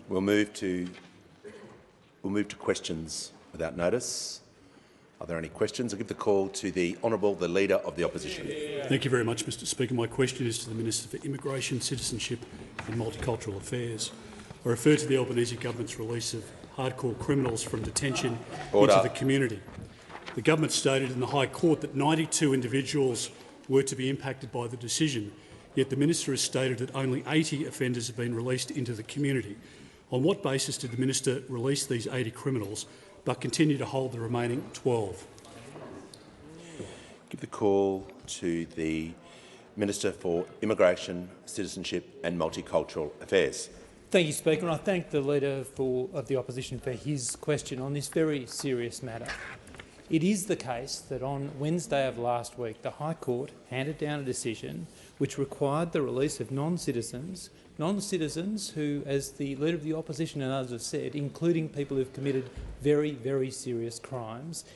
We'll move to questions without notice. Are there any questions? I'll give the call to the Honourable the Leader of the Opposition. Thank you very much, Mr Speaker. My question is to the Minister for Immigration, Citizenship and Multicultural Affairs. I refer to the Albanese government's release of hardcore criminals from detention into the community. The government stated in the High Court that 92 individuals were to be impacted by the decision, yet the Minister has stated that only 80 offenders have been released into the community. On what basis did the Minister release these 80 criminals but continue to hold the remaining 12? Give the call to the Minister for Immigration, Citizenship and Multicultural Affairs. Thank you, Speaker, and I thank the Leader of the Opposition for his question on this very serious matter. It is the case that on Wednesday of last week, the High Court handed down a decision which required the release of non-citizens who, as the Leader of the Opposition and others have said, including people who have committed very, very serious crimes,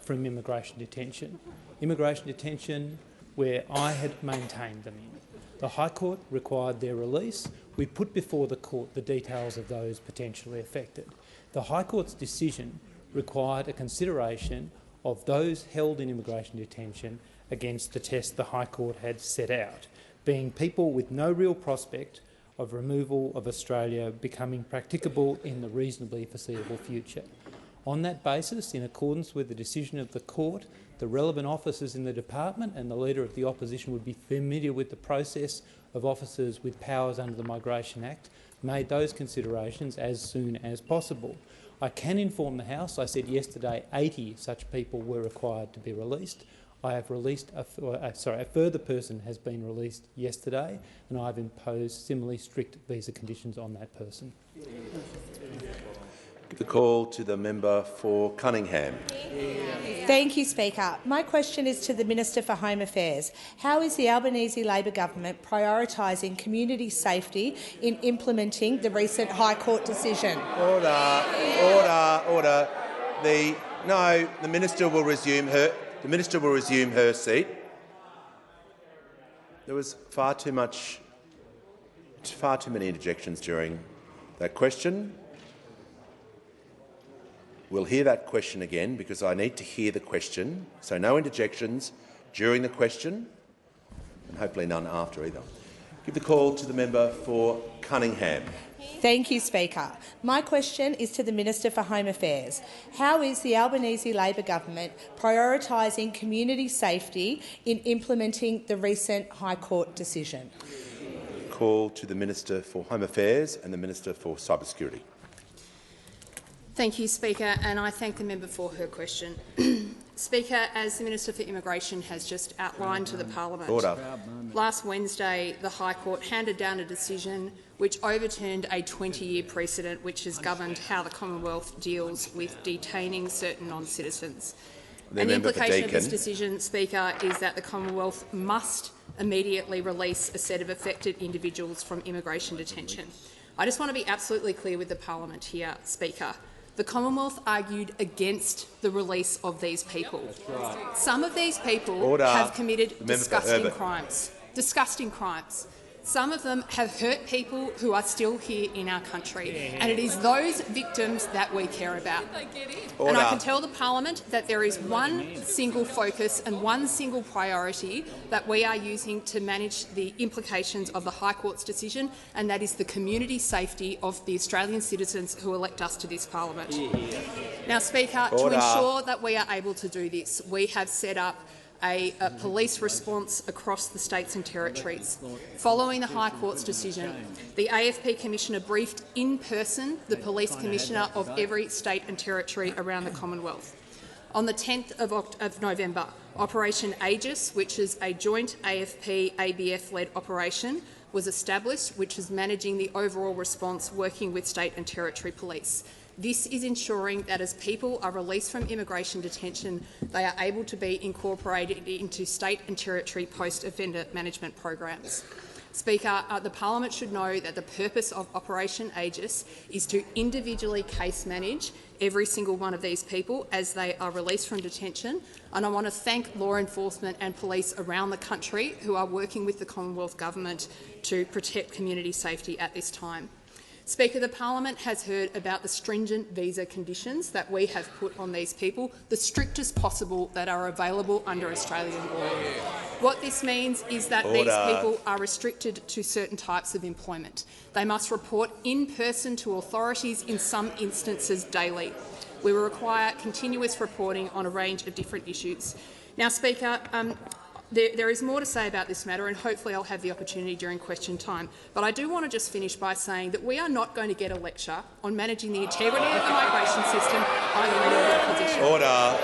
from immigration detention. Immigration detention where I had maintained them in. The High Court required their release. We put before the court the details of those potentially affected. The High Court's decision required a consideration of those held in immigration detention against the test the High Court had set out, being people with no real prospect of removal of Australia becoming practicable in the reasonably foreseeable future. On that basis, in accordance with the decision of the court, the relevant officers in the department and the Leader of the Opposition would be familiar with the process of officers with powers under the Migration Act, made those considerations as soon as possible. I can inform the House, I said yesterday 80 such people were required to be released. I have released a further person has been released yesterday, and I have imposed similarly strict visa conditions on that person. Give the call to the member for Cunningham. Thank you, Speaker. My question is to the Minister for Home Affairs. How is the Albanese Labor government prioritising community safety in implementing the recent High Court decision? Order. The Minister will resume her. The Minister will resume her seat. There was far too many interjections during that question. We'll hear that question again because I need to hear the question. So no interjections during the question and hopefully none after either. Give the call to the member for Cunningham. Thank you, Speaker. My question is to the Minister for Home Affairs. How is the Albanese Labor government prioritising community safety in implementing the recent High Court decision? Call to the Minister for Home Affairs and the Minister for Cybersecurity. Thank you, Speaker, and I thank the member for her question. Speaker, as the Minister for Immigration has just outlined to the Parliament, last Wednesday the High Court handed down a decision which overturned a 20-year precedent which has governed how the Commonwealth deals with detaining certain non-citizens. And the implication of this decision, Speaker, is that the Commonwealth must immediately release a set of affected individuals from immigration detention. I just want to be absolutely clear with the Parliament here, Speaker. The Commonwealth argued against the release of these people. Right. Some of these people have committed disgusting crimes. Some of them have hurt people who are still here in our country, and it is those victims that we care about. And I can tell the Parliament that there is one single focus and one single priority that we are using to manage the implications of the High Court's decision, and that is the community safety of the Australian citizens who elect us to this Parliament. Now, Speaker, to ensure that we are able to do this, we have set up a police response across the states and territories. Following the High Court's decision, the AFP Commissioner briefed in person the Police Commissioner of every state and territory around the Commonwealth. On the 10th of November, Operation Aegis, which is a joint AFP-ABF-led operation, was established, which is managing the overall response working with state and territory police. This is ensuring that as people are released from immigration detention, they are able to be incorporated into state and territory post-offender management programs. Speaker, the Parliament should know that the purpose of Operation Aegis is to individually case manage every single one of these people as they are released from detention, and I want to thank law enforcement and police around the country who are working with the Commonwealth Government to protect community safety at this time. Speaker, the parliament has heard about the stringent visa conditions that we have put on these people, the strictest possible that are available under Australian law. What this means is that these people are restricted to certain types of employment. They must report in person to authorities, in some instances daily. We will require continuous reporting on a range of different issues. Now, Speaker, there is more to say about this matter, and hopefully I'll have the opportunity during question time. But I do want to just finish by saying that we are not going to get a lecture on managing the integrity of the migration system by the Leader of the Opposition. Order.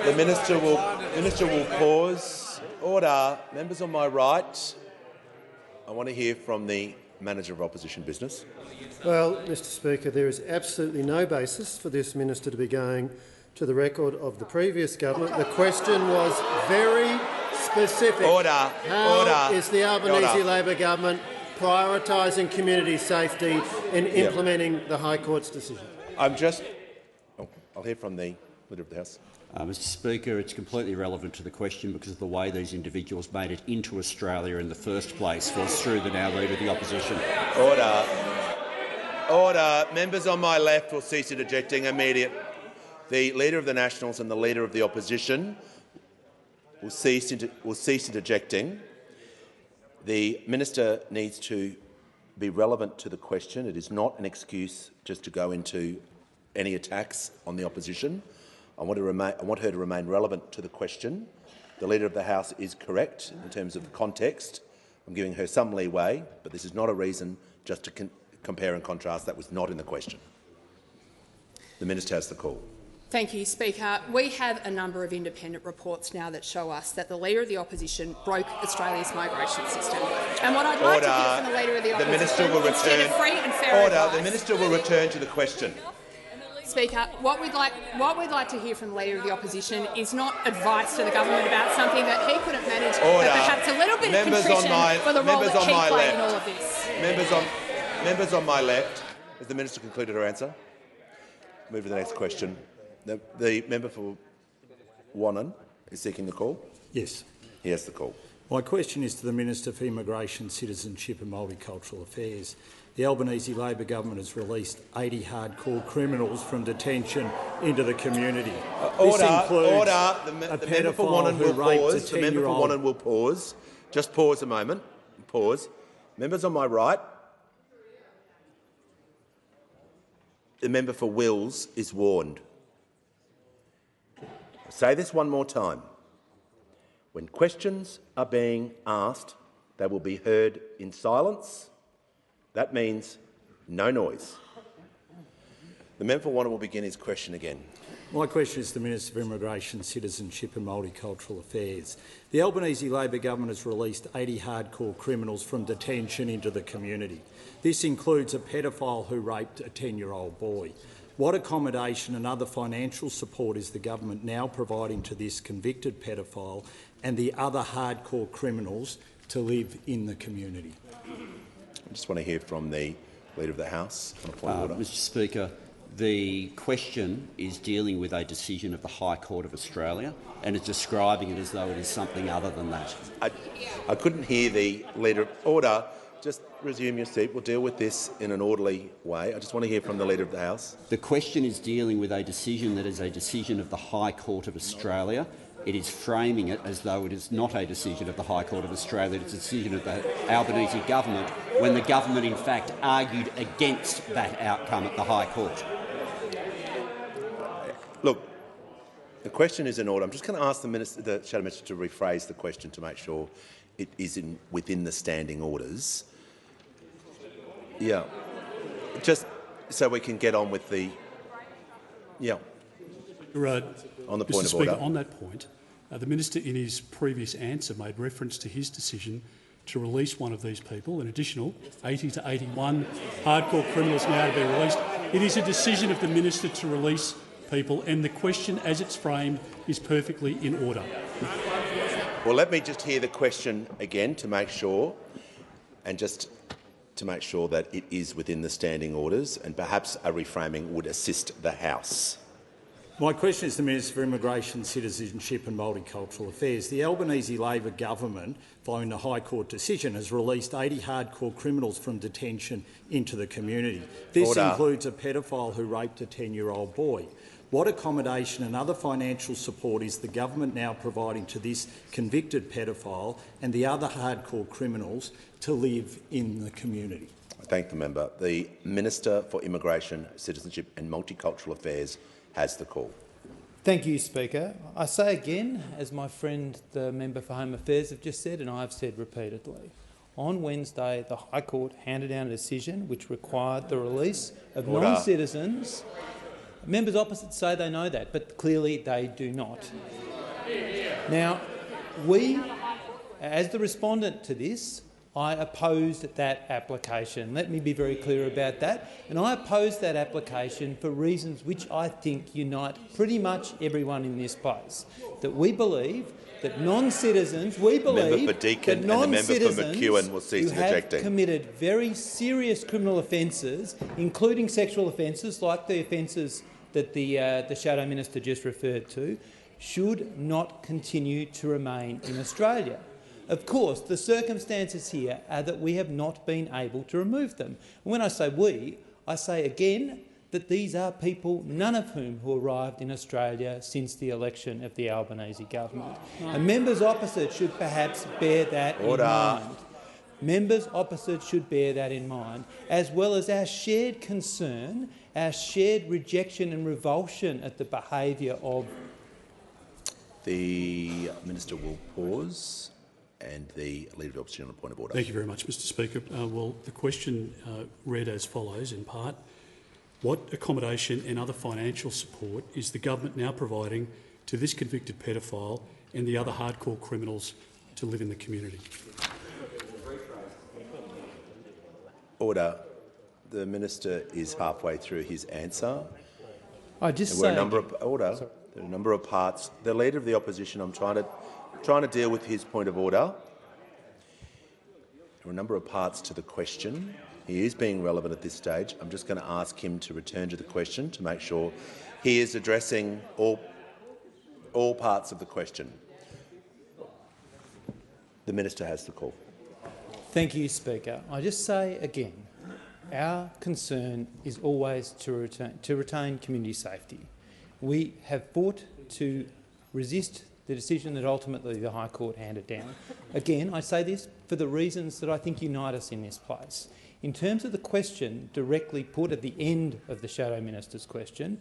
The minister will pause. Order. Members on my right, I want to hear from the Manager of Opposition Business. Well, Mr Speaker, there is absolutely no basis for this minister to be going to the record of the previous government. The question was very specific. How is the Albanese Labor government prioritising community safety in implementing the High Court's decision? I'll hear from the Leader of the House. Mr Speaker, it's completely irrelevant to the question because of the way these individuals made it into Australia in the first place was through the now Leader of the Opposition. Order. Members on my left will cease interjecting immediately. The Leader of the Nationals and the Leader of the Opposition will cease interjecting. The minister needs to be relevant to the question. It is not an excuse just to go into any attacks on the opposition. I want her to remain relevant to the question. The Leader of the House is correct in terms of the context. I'm giving her some leeway, but this is not a reason just to compare and contrast. That was not in the question. The minister has the call. Thank you, Speaker. We have a number of independent reports now that show us that the Leader of the Opposition broke Australia's migration system. And what I'd like to hear from the Leader of the Opposition instead of free and fair advice. The minister will return to the question. Speaker, what we'd like to hear from the Leader of the Opposition is not advice to the government about something that he couldn't manage, but perhaps a little bit of contrition for the role that he played in all of this. Members on my left, has the minister concluded her answer? Move to the next question. The member for Wannon is seeking the call. Yes. He has the call. My question is to the Minister for Immigration, Citizenship and Multicultural Affairs. The Albanese Labor government has released 80 hardcore criminals from detention into the community. This includes a paedophile who raped a 10-year-old. The member for Wannon will pause. Just pause a moment. Pause. Members on my right. The member for Wills is warned. I'll say this one more time. When questions are being asked, they will be heard in silence. That means no noise. The member for Wannon will begin his question again. My question is to the Minister for Immigration, Citizenship and Multicultural Affairs. The Albanese Labor government has released 80 hardcore criminals from detention into the community. This includes a paedophile who raped a 10-year-old boy. What accommodation and other financial support is the government now providing to this convicted paedophile and the other hardcore criminals to live in the community? I just want to hear from the Leader of the House on a point of order. Mr Speaker, the question is dealing with a decision of the High Court of Australia and is describing it as though it is something other than that. I couldn't hear the Leader. Order. Just resume your seat. We'll deal with this in an orderly way. I just want to hear from the Leader of the House. The question is dealing with a decision that is a decision of the High Court of Australia. It is framing it as though it is not a decision of the High Court of Australia, it's a decision of the Albanese government, when the government in fact argued against that outcome at the High Court. Look, the question is in order. I'm just going to ask the Shadow Minister to rephrase the question to make sure it is within the standing orders. Yeah. Just so we can get on with the... Yeah. On the point of order. On that point, the minister in his previous answer made reference to his decision to release one of these people, an additional 80 to 81 hardcore criminals now to be released. It is a decision of the minister to release people, and the question as it's framed is perfectly in order. Well, let me just hear the question again to make sure, and just to make sure that it is within the standing orders, and perhaps a reframing would assist the House. My question is to the Minister for Immigration, Citizenship and Multicultural Affairs. The Albanese Labor government, following the High Court decision, has released 80 hardcore criminals from detention into the community. This includes a pedophile who raped a 10-year-old boy. What accommodation and other financial support is the government now providing to this convicted pedophile and the other hardcore criminals to live in the community? I thank the member. The Minister for Immigration, Citizenship and Multicultural Affairs has the call. Thank you, Speaker. I say again, as my friend the Member for Home Affairs have just said, and I have said repeatedly, on Wednesday the High Court handed down a decision which required the release of non-citizens. Members opposite say they know that, but clearly they do not. Now, we, as the respondent to this, I opposed that application. Let me be very clear about that. And I opposed that application for reasons which I think unite pretty much everyone in this place. That we believe that non-citizens, who have committed very serious criminal offences, including sexual offences like the offences that the Shadow Minister just referred to, should not continue to remain in Australia. Of course, the circumstances here are that we have not been able to remove them. And when I say we, I say again that these are people, none of whom who arrived in Australia since the election of the Albanese government. And members opposite should perhaps bear that in mind. Members opposite should bear that in mind, as well as our shared concern, our shared rejection and revulsion at the behaviour of... The Minister will pause. And the Leader of the Opposition on a point of order. Thank you very much, Mr Speaker. Well, the question read as follows, in part. What accommodation and other financial support is the government now providing to this convicted pedophile and the other hardcore criminals to live in the community? Order. The Minister is halfway through his answer. I just there are a number of parts. The Leader of the Opposition, I'm trying to deal with his point of order. There are a number of parts to the question. He is being relevant at this stage. I'm just going to ask him to return to the question to make sure he is addressing all parts of the question. The Minister has the call. Thank you, Speaker. I just say again, our concern is always to retain community safety. We have fought to resist the decision that ultimately the High Court handed down. Again, I say this for the reasons that I think unite us in this place. In terms of the question directly put at the end of the Shadow Minister's question,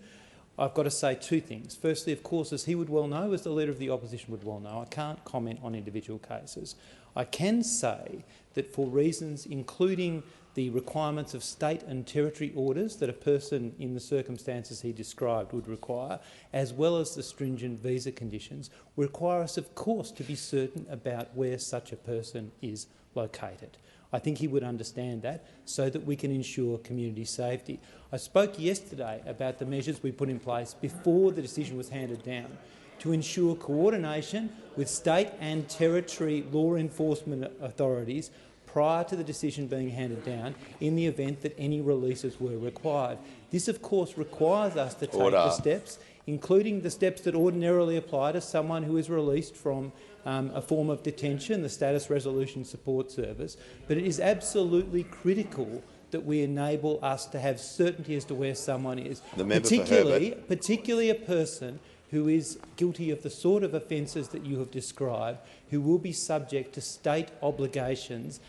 I've got to say two things. Firstly, of course, as he would well know, as the Leader of the Opposition would well know, I can't comment on individual cases. I can say that for reasons including the requirements of state and territory orders that a person in the circumstances he described would require, as well as the stringent visa conditions, require us, of course, to be certain about where such a person is located. I think he would understand that, so that we can ensure community safety. I spoke yesterday about the measures we put in place before the decision was handed down to ensure coordination with state and territory law enforcement authorities prior to the decision being handed down in the event that any releases were required. This, of course, requires us to take the steps, including the steps that ordinarily apply to someone who is released from a form of detention, the Status Resolution Support Service, but it is absolutely critical that we enable us to have certainty as to where someone is, particularly a person who is guilty of the sort of offences that you have described, who will be subject to state obligations,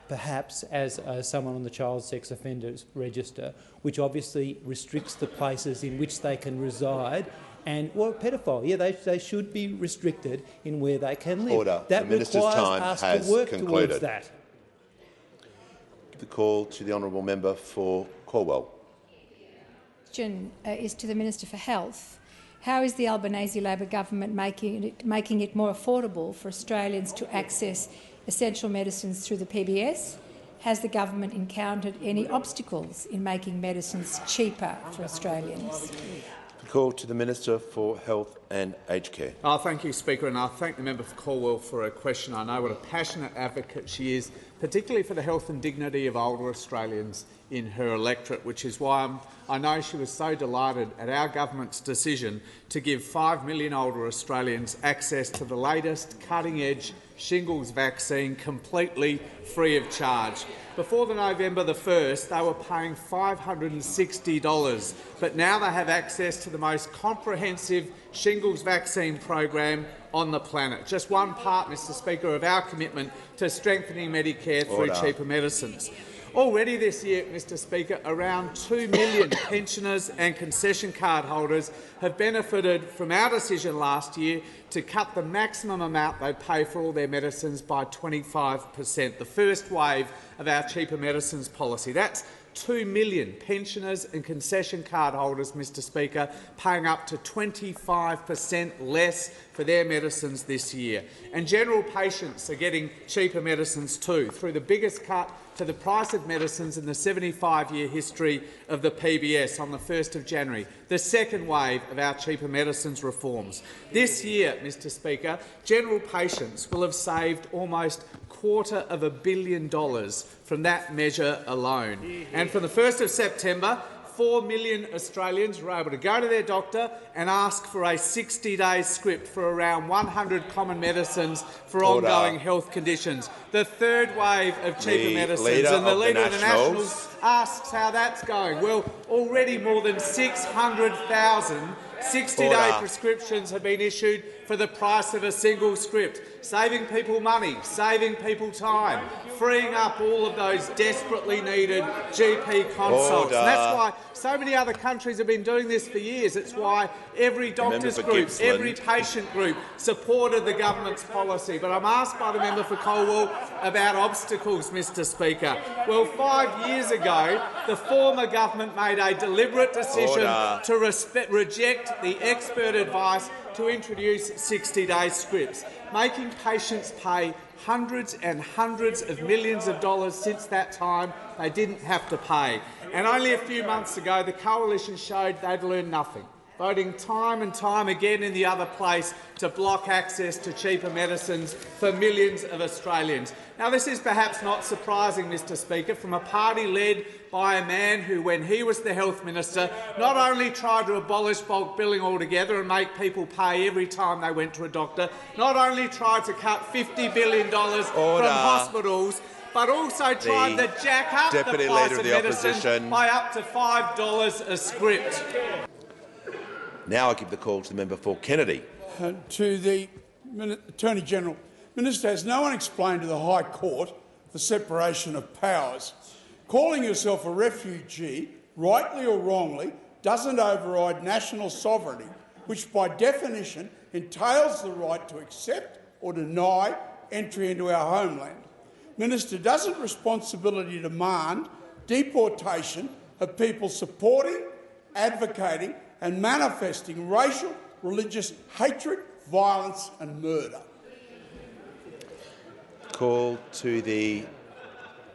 perhaps as someone on the Child Sex Offenders Register, which obviously restricts the places in which they can reside. And, well, pedophile, yeah, they should be restricted in where they can live. Order. That the Minister's time requires us has to work concluded. towards that. Give the call to the Honourable Member for Calwell. The question is to the Minister for Health. How is the Albanese Labor government making it more affordable for Australians to access essential medicines through the PBS? Has the government encountered any obstacles in making medicines cheaper for Australians? The call to the Minister for Health and Aged Care. Thank you, Speaker, and I thank the member for Caldwell for her question. I know what a passionate advocate she is, particularly for the health and dignity of older Australians in her electorate, which is why I know she was so delighted at our government's decision to give 5 million older Australians access to the latest cutting-edge shingles vaccine completely free of charge. Before the November the 1st, they were paying $560, but now they have access to the most comprehensive shingles vaccine program on the planet. Just one part, Mr Speaker, of our commitment to strengthening Medicare through cheaper medicines. Already this year, Mr Speaker, around 2 million pensioners and concession card holders have benefited from our decision last year to cut the maximum amount they pay for all their medicines by 25%, the first wave of our cheaper medicines policy. That's 2 million pensioners and concession card holders, Mr Speaker, paying up to 25% less for their medicines this year. And general patients are getting cheaper medicines too, through the biggest cut to the price of medicines in the 75-year history of the PBS on the 1st of January, the second wave of our cheaper medicines reforms. This year, Mr Speaker, general patients will have saved almost $250 million from that measure alone. And from the 1st of September, 4 million Australians were able to go to their doctor and ask for a 60-day script for around 100 common medicines for ongoing health conditions. The third wave of cheaper medicines, and the Leader of the Nationals asks how that's going. Well, already more than 600,000 60-day prescriptions have been issued for the price of a single script, saving people money, saving people time, freeing up all of those desperately needed GP consults. And that's why so many other countries have been doing this for years. It's why every doctors group, every patient group supported the government's policy. But I'm asked by the member for Caldwell about obstacles, Mr Speaker. Well, 5 years ago, the former government made a deliberate decision to reject the expert advice to introduce 60-day scripts, making patients pay hundreds and hundreds of millions of dollars since that time they didn't have to pay. And only a few months ago, the Coalition showed they'd learned nothing, voting time and time again in the other place to block access to cheaper medicines for millions of Australians. Now, this is perhaps not surprising, Mr Speaker, from a party led by a man who, when he was the Health Minister, not only tried to abolish bulk billing altogether and make people pay every time they went to a doctor, not only tried to cut $50 billion from hospitals, but also tried to jack up the price of medicine by up to $5 a script. Now I give the call to the member for Kennedy. To the Attorney-General. Minister, has no one explained to the High Court the separation of powers? Calling yourself a refugee, rightly or wrongly, doesn't override national sovereignty, which by definition entails the right to accept or deny entry into our homeland. Minister, doesn't responsibility demand deportation of people supporting, advocating and manifesting racial, religious hatred, violence and murder? Call to the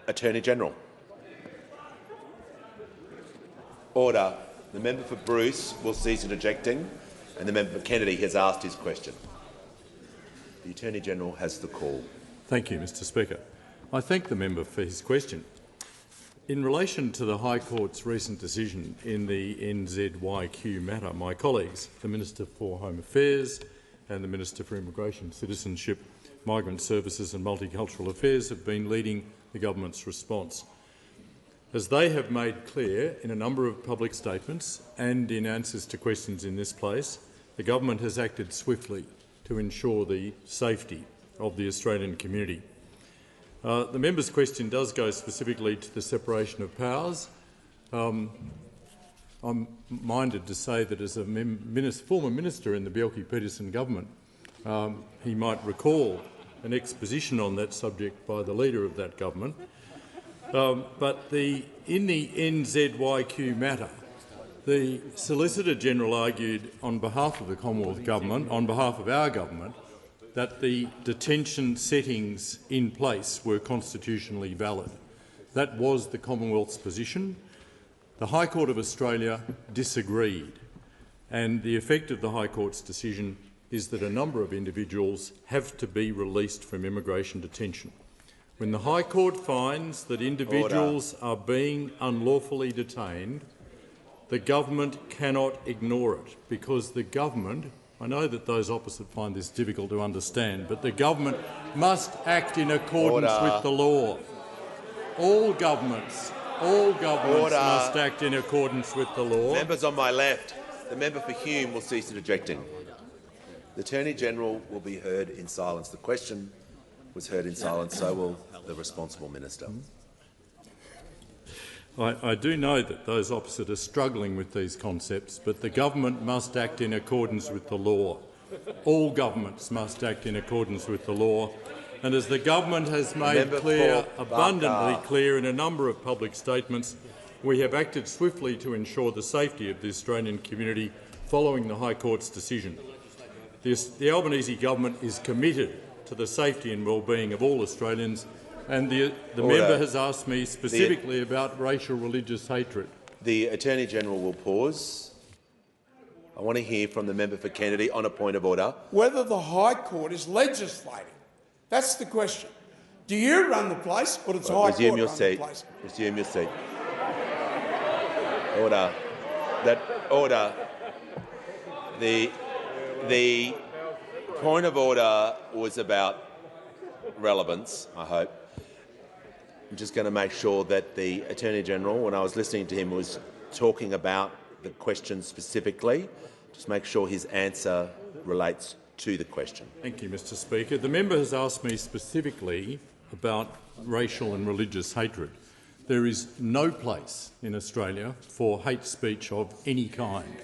Attorney-General. Order. The member for Bruce will cease interjecting, and the member for Kennedy has asked his question. The Attorney-General has the call. Thank you, Mr Speaker. I thank the member for his question. In relation to the High Court's recent decision in the NZYQ matter, my colleagues, the Minister for Home Affairs and the Minister for Immigration, Citizenship, Migrant Services and Multicultural Affairs have been leading the government's response. As they have made clear in a number of public statements and in answers to questions in this place, the government has acted swiftly to ensure the safety of the Australian community. The member's question does go specifically to the separation of powers. I'm minded to say that as a former minister in the Bjelke-Petersen government, he might recall an exposition on that subject by the leader of that government. But in the NZYQ matter, the Solicitor-General argued on behalf of the Commonwealth Government, on behalf of our government, that the detention settings in place were constitutionally valid. That was the Commonwealth's position. The High Court of Australia disagreed, And the effect of the High Court's decision is that a number of individuals have to be released from immigration detention. When the High Court finds that individuals are being unlawfully detained, the government cannot ignore it, because the government, I know that those opposite find this difficult to understand, but the government must act in accordance with the law. All governments must act in accordance with the law. Members on my left, the member for Hume will cease interjecting. The Attorney-General will be heard in silence. The question was heard in silence, so will the responsible minister. I do know that those opposite are struggling with these concepts, but the government must act in accordance with the law. All governments must act in accordance with the law. And as the government has made clear, abundantly clear in a number of public statements, we have acted swiftly to ensure the safety of the Australian community following the High Court's decision. The Albanese government is committed to the safety and well-being of all Australians, and the member has asked me specifically about racial religious hatred. The Attorney-General will pause. I want to hear from the member for Kennedy on a point of order. Whether the High Court is legislating. That's the question. Do you run the place, or does the High Court run the place? Resume your seat. Order. Order. The point of order was about relevance, I hope. I'm just going to make sure that the Attorney-General, when I was listening to him, was talking about the question specifically. Just make sure his answer relates to the question. Thank you, Mr Speaker. The member has asked me specifically about racial and religious hatred. There is no place in Australia for hate speech of any kind.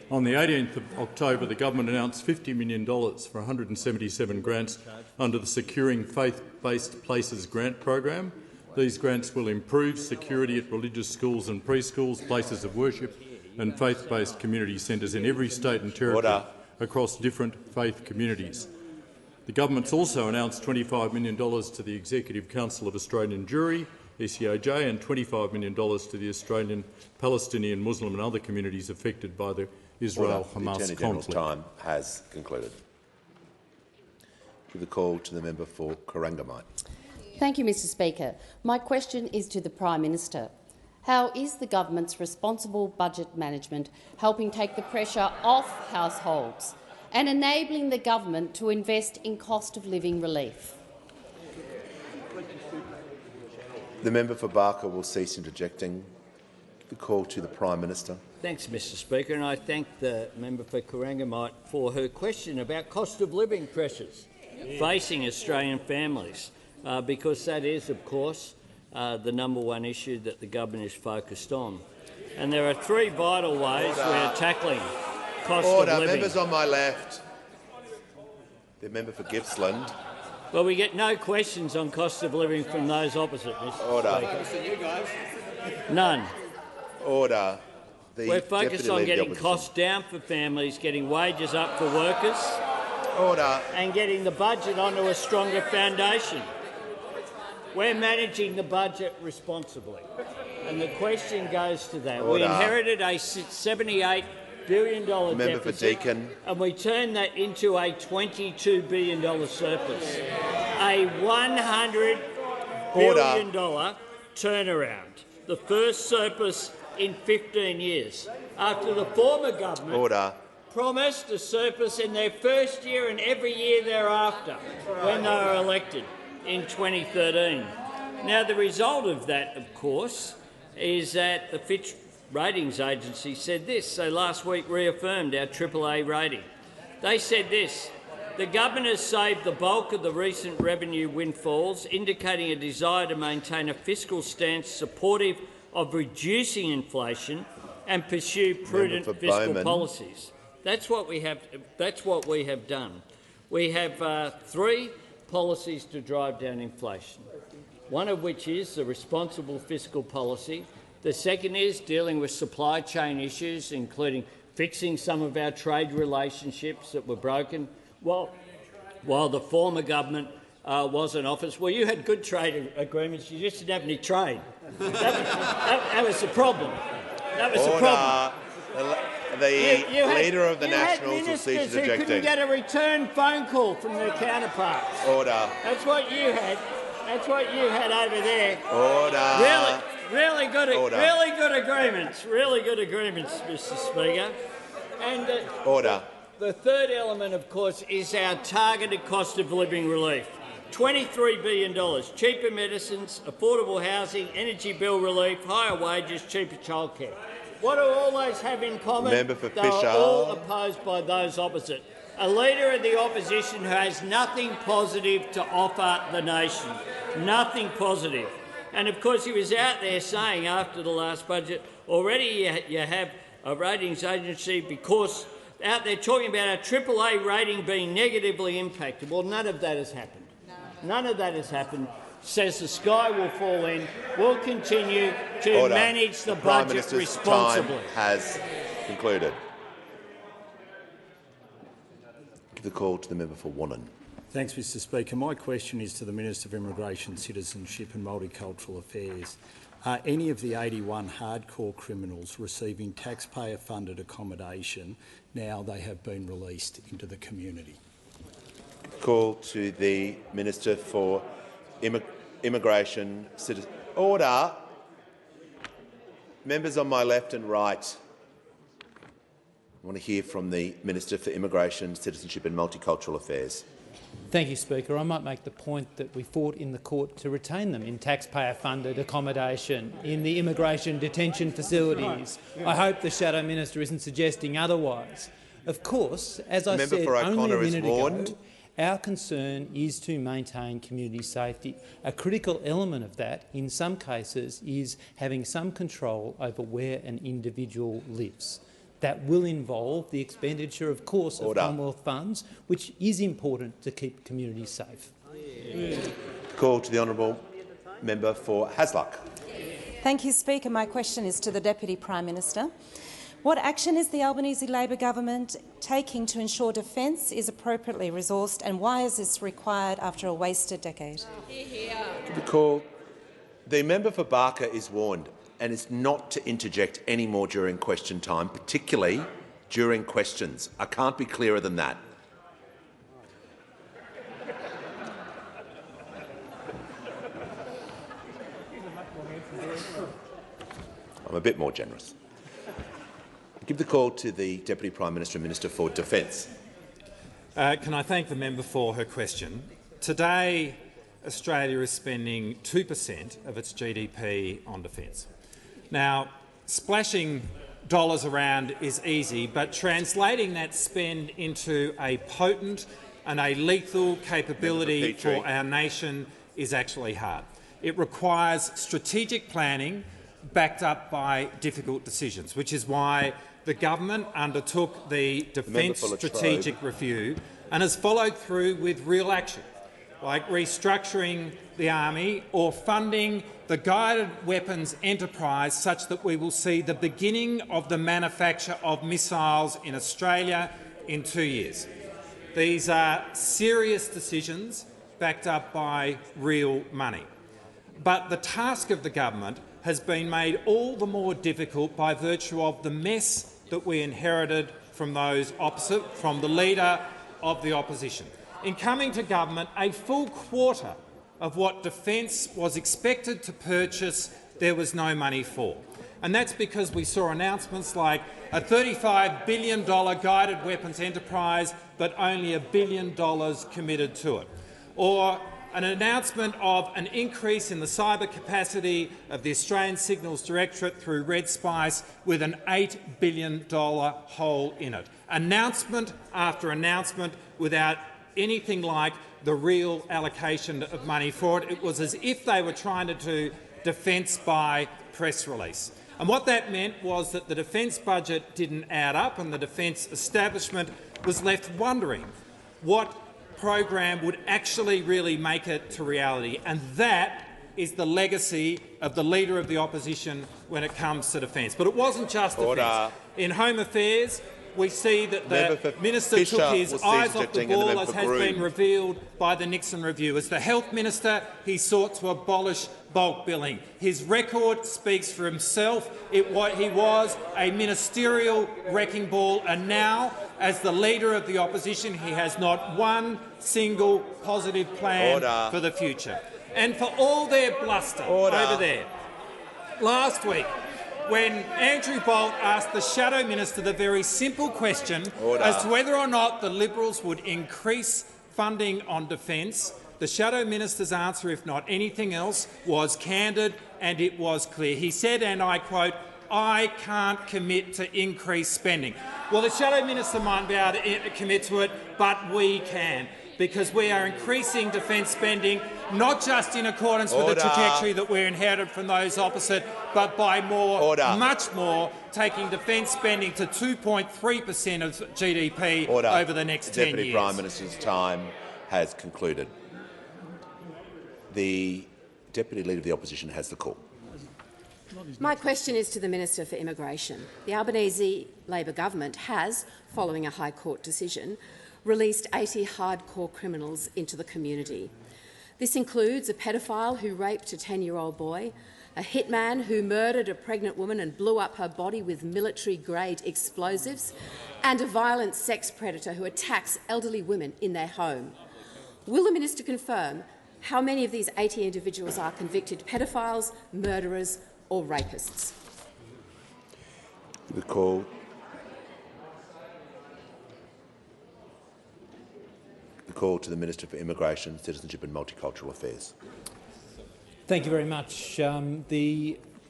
On the 18th of October, the government announced $50 million for 177 grants under the Securing Faith-Based Places grant program. These grants will improve security at religious schools and preschools, places of worship and faith-based community centres in every state and territory across different faith communities. The government's also announced $25 million to the Executive Council of Australian Jewry, ECAJ, and $25 million to the Australian, Palestinian, Muslim and other communities affected by the Israel-Hamas conflict. Time has concluded. Give the call to the member for Corangamite. Thank you, Mr Speaker. My question is to the Prime Minister. How is the government's responsible budget management helping take the pressure off households and enabling the government to invest in cost-of-living relief? The member for Barker will cease interjecting. The call to the Prime Minister. Thanks, Mr Speaker, and I thank the member for Corangamite for her question about cost-of-living pressures facing Australian families, because that is, of course, the #1 issue that the government is focused on. And there are three vital ways we are tackling cost of living. Members on my left. The member for Gippsland. Well, we get no questions on cost of living from those opposite, Mr Speaker. None. Order. We're focused on getting costs down for families, getting wages up for workers, and getting the budget onto a stronger foundation. We're managing the budget responsibly, and the question goes to that. We inherited a $78 billion deficit, and we turned that into a $22 billion surplus, a $100 billion turnaround, the first surplus in 15 years, after the former government promised a surplus in their first year and every year thereafter when they were elected in 2013. Now, the result of that, of course, is that the Fitch Ratings Agency said this. They last week reaffirmed our AAA rating. They said this: the government has saved the bulk of the recent revenue windfalls, indicating a desire to maintain a fiscal stance supportive of reducing inflation and pursue prudent fiscal policies. That's what we have. That's what we have done. We have three policies to drive down inflation, one of which is the responsible fiscal policy. The second is dealing with supply chain issues, including fixing some of our trade relationships that were broken while the former government was in office. Well, you had good trade agreements, you just didn't have any trade. That was the problem. That was the problem. The Leader of the Nationals will cease who ejecting. couldn't get a return phone call from their counterparts. Order. That's what you had. That's what you had over there. Order. Really good agreements. Really good agreements, Mr. Speaker. And Order. the third element, of course, is our targeted cost of living relief. $23 billion, cheaper medicines, affordable housing, energy bill relief, higher wages, cheaper childcare. What do all those have in common? Member for They are Fisher. all opposed by those opposite. A leader of the opposition who has nothing positive to offer the nation. Nothing positive. And of course he was out there saying after the last budget, already you have a ratings agency because out there talking about our AAA rating being negatively impacted. Well, none of that has happened. None of that has happened. Says the sky will fall in. We'll continue to manage the budget responsibly. Time has concluded. Give the call to the member for Wannon. Thanks, Mr Speaker. My question is to the Minister for Immigration, Citizenship and Multicultural Affairs. Are any of the 81 hardcore criminals receiving taxpayer-funded accommodation now they have been released into the community? Call to the Minister for Immigration, Order. Members on my left and right. I want to hear from the Minister for Immigration, Citizenship and Multicultural Affairs. Thank you, Speaker. I might make the point that we fought in the court to retain them in taxpayer-funded accommodation in the immigration detention facilities. I hope the Shadow Minister isn't suggesting otherwise. Of course, as I said only a minute ago, our concern is to maintain community safety. A critical element of that, in some cases, is having some control over where an individual lives. That will involve the expenditure, of course, of Commonwealth funds, which is important to keep communities safe. Call to the honourable member for Hasluck. Thank you, Speaker. My question is to the Deputy Prime Minister. What action is the Albanese Labor government taking to ensure defence is appropriately resourced, and why is this required after a wasted decade? Give the call. The member for Barker is warned and is not to interject any more during question time, particularly during questions. I can't be clearer than that. I'm a bit more generous. Give the call to the Deputy Prime Minister and Minister for Defence. Can I thank the member for her question? Today, Australia is spending 2% of its GDP on defence. Now, splashing dollars around is easy, but translating that spend into a potent and a lethal capability for our nation is actually hard. It requires strategic planning backed up by difficult decisions, which is why the government undertook the Defence Strategic Review and has followed through with real action, like restructuring the Army or funding the guided weapons enterprise such that we will see the beginning of the manufacture of missiles in Australia in 2 years. These are serious decisions backed up by real money. But the task of the government has been made all the more difficult by virtue of the mess that we inherited from those opposite, from the Leader of the Opposition. In coming to government, a full quarter of what defence was expected to purchase there was no money for. And that's because we saw announcements like a $35 billion guided weapons enterprise, but only $1 billion committed to it. Or an announcement of an increase in the cyber capacity of the Australian Signals Directorate through Red Spice with an $8 billion hole in it. Announcement after announcement without anything like the real allocation of money for it. It was as if they were trying to do defence by press release. And what that meant was that the defence budget didn't add up and the defence establishment was left wondering what program would actually really make it to reality. And that is the legacy of the Leader of the Opposition when it comes to defence. But it wasn't just defence. In Home Affairs, we see that the minister took his eyes off the ball, as has been revealed by the Nixon Review. As the health minister, he sought to abolish bulk billing. His record speaks for himself. He was a ministerial wrecking ball, and now, as the Leader of the Opposition, he has not one single positive plan for the future. And for all their bluster over there, last week, when Andrew Bolt asked the Shadow Minister the very simple question as to whether or not the Liberals would increase funding on defence, the Shadow Minister's answer, if not anything else, was candid and it was clear. He said, and I quote, "I can't commit to increased spending." Well, the Shadow Minister might be able to commit to it, but we can, because we are increasing defence spending, not just in accordance with the trajectory that we inherited from those opposite, but by much more, taking defence spending to 2.3% of GDP over the next 10 years. The Deputy Prime Minister's time has concluded. The Deputy Leader of the Opposition has the call. My question is to the Minister for Immigration. The Albanese Labor government has, following a High Court decision, released 80 hardcore criminals into the community. This includes a pedophile who raped a 10-year-old boy, a hitman who murdered a pregnant woman and blew up her body with military-grade explosives, and a violent sex predator who attacks elderly women in their home. Will the minister confirm how many of these 80 individuals are convicted pedophiles, murderers or rapists? The call. The call to the Minister for Immigration, Citizenship and Multicultural Affairs. Thank you very much. And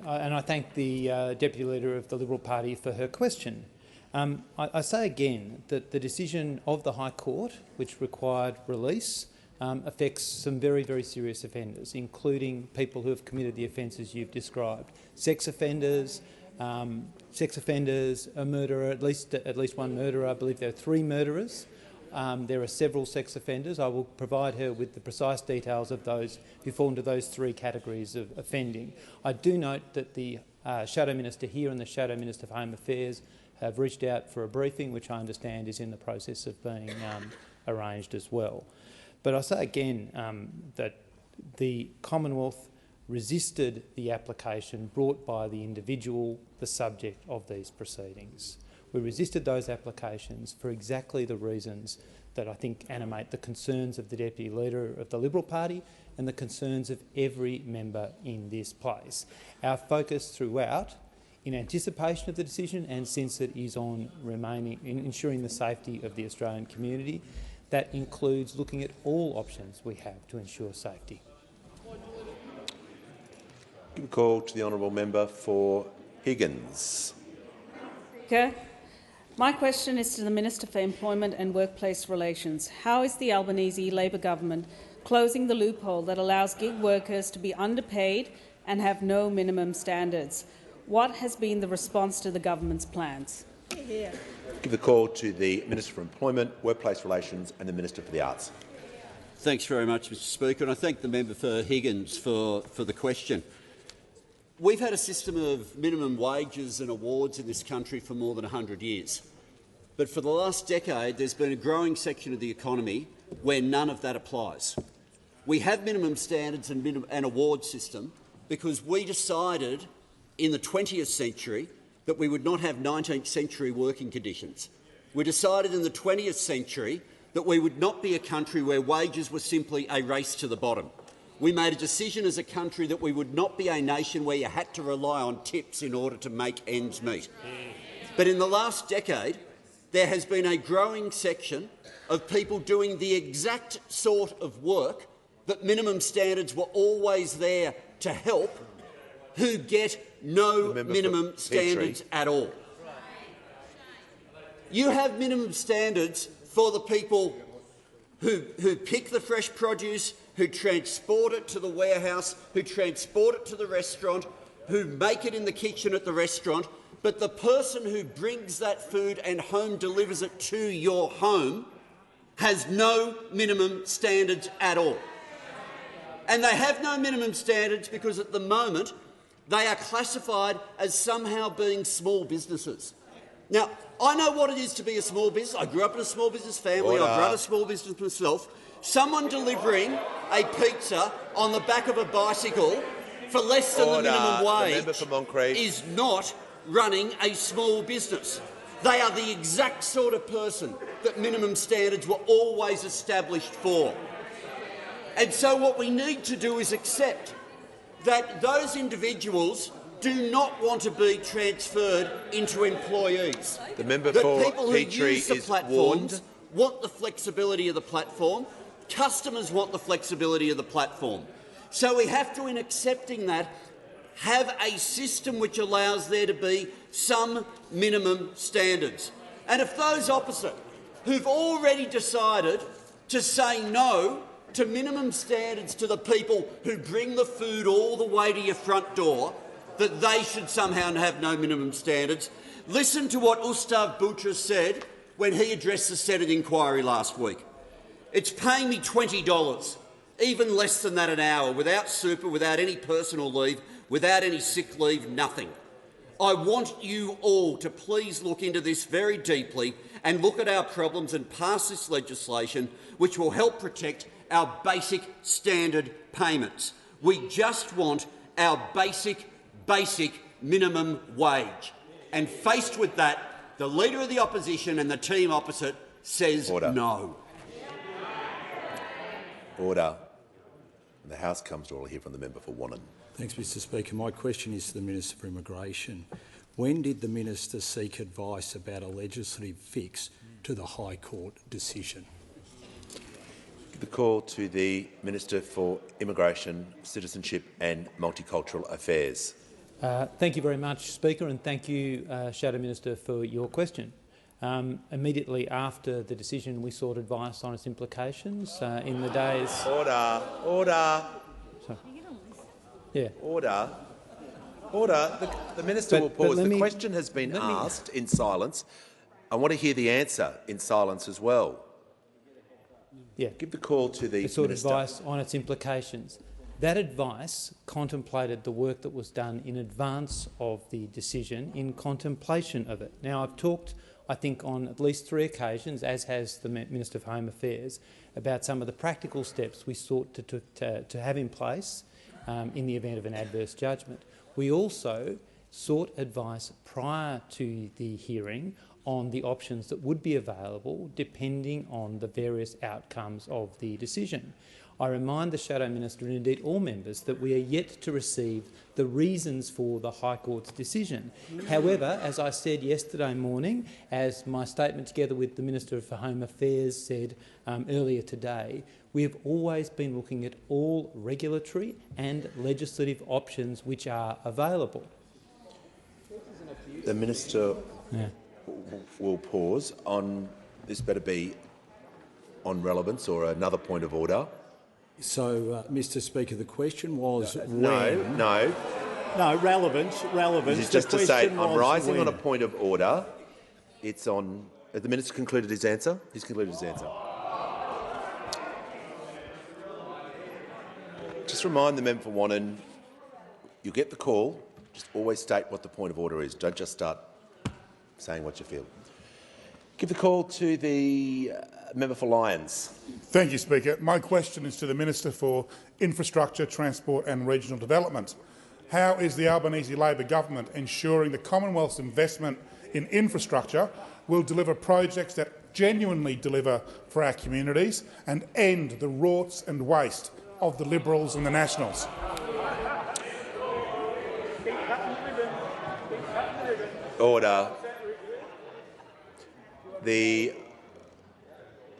I thank the Deputy Leader of the Liberal Party for her question. I say again that the decision of the High Court, which required release, affects some very, very serious offenders, including people who have committed the offences you've described. Sex offenders, a murderer, at least one murderer. I believe there are 3 murderers. There are several sex offenders. I will provide her with the precise details of those who fall into those 3 categories of offending. I do note that the Shadow Minister here and the Shadow Minister for Home Affairs have reached out for a briefing, which I understand is in the process of being arranged as well. But I say again that the Commonwealth resisted the application brought by the individual, the subject of these proceedings. We resisted those applications for exactly the reasons that I think animate the concerns of the Deputy Leader of the Liberal Party and the concerns of every member in this place. Our focus throughout, in anticipation of the decision and since it is on ensuring the safety of the Australian community, that includes looking at all options we have to ensure safety. Give a call to the honourable member for Higgins. Speaker, my question is to the Minister for Employment and Workplace Relations. How is the Albanese Labor government closing the loophole that allows gig workers to be underpaid and have no minimum standards? What has been the response to the government's plans? Give the call to the Minister for Employment, Workplace Relations and the Minister for the Arts. Thanks very much, Mr Speaker, and I thank the member for Higgins for the question. We've had a system of minimum wages and awards in this country for more than 100 years. But for the last decade, there's been a growing section of the economy where none of that applies. We have minimum standards and an award system because we decided in the 20th century that we would not have 19th century working conditions. We decided in the 20th century that we would not be a country where wages were simply a race to the bottom. We made a decision as a country that we would not be a nation where you had to rely on tips in order to make ends meet. But in the last decade, there has been a growing section of people doing the exact sort of work that minimum standards were always there to help, who get no minimum standards at all. You have minimum standards for the people who pick the fresh produce, who transport it to the warehouse, who transport it to the restaurant, who make it in the kitchen at the restaurant, but the person who brings that food and home delivers it to your home has no minimum standards at all. And they have no minimum standards because at the moment they are classified as somehow being small businesses. Now, I know what it is to be a small business. I grew up in a small business family. Order. I've run a small business myself. Someone delivering a pizza on the back of a bicycle for less than the minimum wage is not running a small business. They are the exact sort of person that minimum standards were always established for. And so what we need to do is accept that those individuals do not want to be transferred into employees. The member that for people who Petrie use the is platforms warned. want the flexibility of the platform. Customers want the flexibility of the platform. So we have to, in accepting that, have a system which allows there to be some minimum standards. And if those opposite, who've already decided to say no to minimum standards to the people who bring the food all the way to your front door, that they should somehow have no minimum standards. Listen to what Ustav Butros said when he addressed the Senate inquiry last week. It's paying me $20, even less than that an hour, without super, without any personal leave, without any sick leave, nothing. I want you all to please look into this very deeply and look at our problems and pass this legislation which will help protect our basic standard payments. We just want our basic minimum wage. And faced with that, the Leader of the Opposition and the team opposite says no. Order. The House comes to order here from the member for Wannon. Thanks, Mr Speaker. My question is to the Minister for Immigration. When did the minister seek advice about a legislative fix to the High Court decision? Give the call to the Minister for Immigration, Citizenship and Multicultural Affairs. Thank you very much, Speaker, and thank you, Shadow Minister, for your question. Immediately after the decision, we sought advice on its implications in the days— Order. Order. Sorry. Yeah. Order. Order. The Minister will pause. The question has been asked in silence. I want to hear the answer in silence as well. Yeah. Give the call to the sought Minister. advice on its implications. That advice contemplated the work that was done in advance of the decision, in contemplation of it. Now, I've talked, I think, on at least 3 occasions, as has the Minister for Home Affairs, about some of the practical steps we sought to have in place in the event of an adverse judgment. We also sought advice prior to the hearing on the options that would be available depending on the various outcomes of the decision. I remind the Shadow Minister and indeed all members that we are yet to receive the reasons for the High Court's decision. However, as I said yesterday morning, as my statement together with the Minister for Home Affairs said earlier today, we have always been looking at all regulatory and legislative options which are available. The Minister will pause on this. Better be on relevance or another point of order. So, Mr Speaker, the question was No, relevance. This is just to say I'm rising on a point of order. It's on. Has the Minister concluded his answer? He's concluded his answer. Just remind the member for Wannon, you'll get the call. Just always state what the point of order is. Don't just start saying what you feel. Give the call to the member for Lyons. Thank you, Speaker. My question is to the Minister for Infrastructure, Transport and Regional Development. How is the Albanese Labor government ensuring the Commonwealth's investment in infrastructure will deliver projects that genuinely deliver for our communities and end the rorts and waste of the Liberals and the Nationals? Order.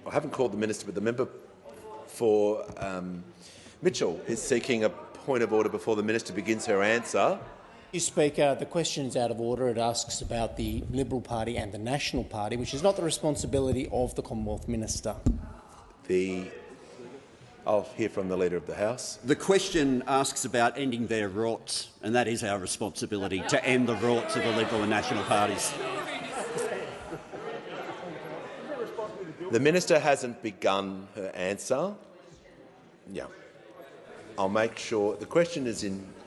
I haven't called the Minister, but the member for Mitchell is seeking a point of order before the Minister begins her answer. Mr Speaker, the question is out of order. It asks about the Liberal Party and the National Party, which is not the responsibility of the Commonwealth Minister. I'll hear from the Leader of the House. The question asks about ending their rorts, and that is our responsibility, to end the rorts of the Liberal and National parties. The Minister hasn't begun her answer. Yeah. I'll make sure the question is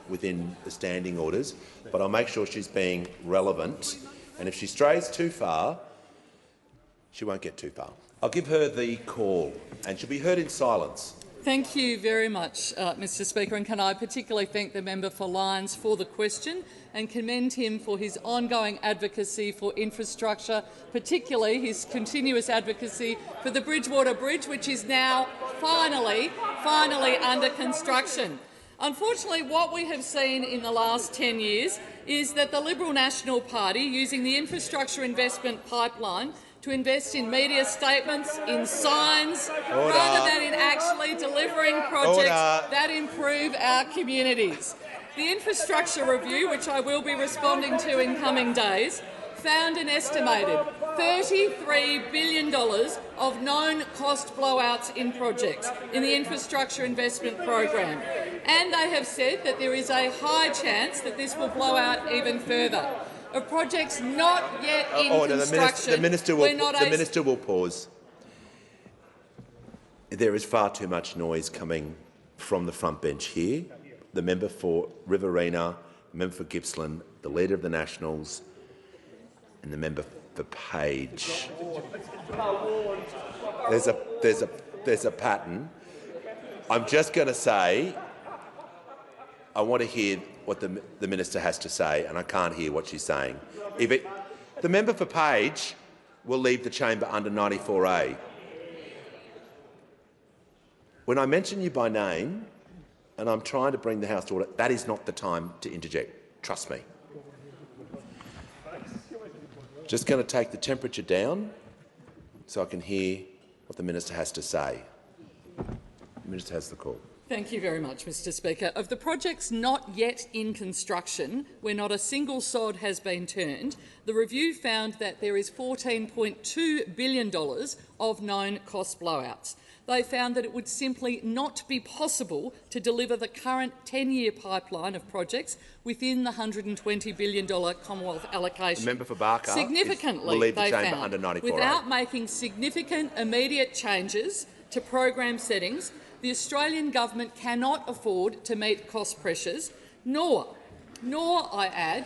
within the standing orders, but I'll make sure she's being relevant And if she strays too far, she won't get too far. I'll give her the call, and she'll be heard in silence. Thank you very much, Mr Speaker, and can I particularly thank the member for Lyons for the question and commend him for his ongoing advocacy for infrastructure, particularly his continuous advocacy for the Bridgewater Bridge, which is now finally under construction. Unfortunately, what we have seen in the last 10 years is that the Liberal National Party, using the infrastructure investment pipeline to invest in media statements, in signs, rather than in actually delivering projects that improve our communities. The infrastructure review, which I will be responding to in coming days, found an estimated $33 billion of known cost blowouts in projects in the infrastructure investment program. And they have said that there is a high chance that this will blow out even further. Of projects not yet in construction, the minister will pause. There is far too much noise coming from the front bench here. The member for Riverina, the member for Gippsland, the Leader of the Nationals and the member for Page. There's a pattern. I'm just going to say I want to hear what the minister has to say, and I can't hear what she's saying. The member for Page will leave the chamber under 94A. When I mention you by name, and I'm trying to bring the House to order, that is not the time to interject. Trust me. Just going to take the temperature down so I can hear what the minister has to say. The minister has the call. Thank you very much, Mr Speaker. Of the projects not yet in construction, where not a single sod has been turned, the review found that there is $14.2 billion of known cost blowouts. They found that it would simply not be possible to deliver the current 10-year pipeline of projects within the $120 billion Commonwealth allocation. The member for Barker significantly, will leave the they chamber found, under 94A. without making significant immediate changes to program settings, the Australian government cannot afford to meet cost pressures, nor, I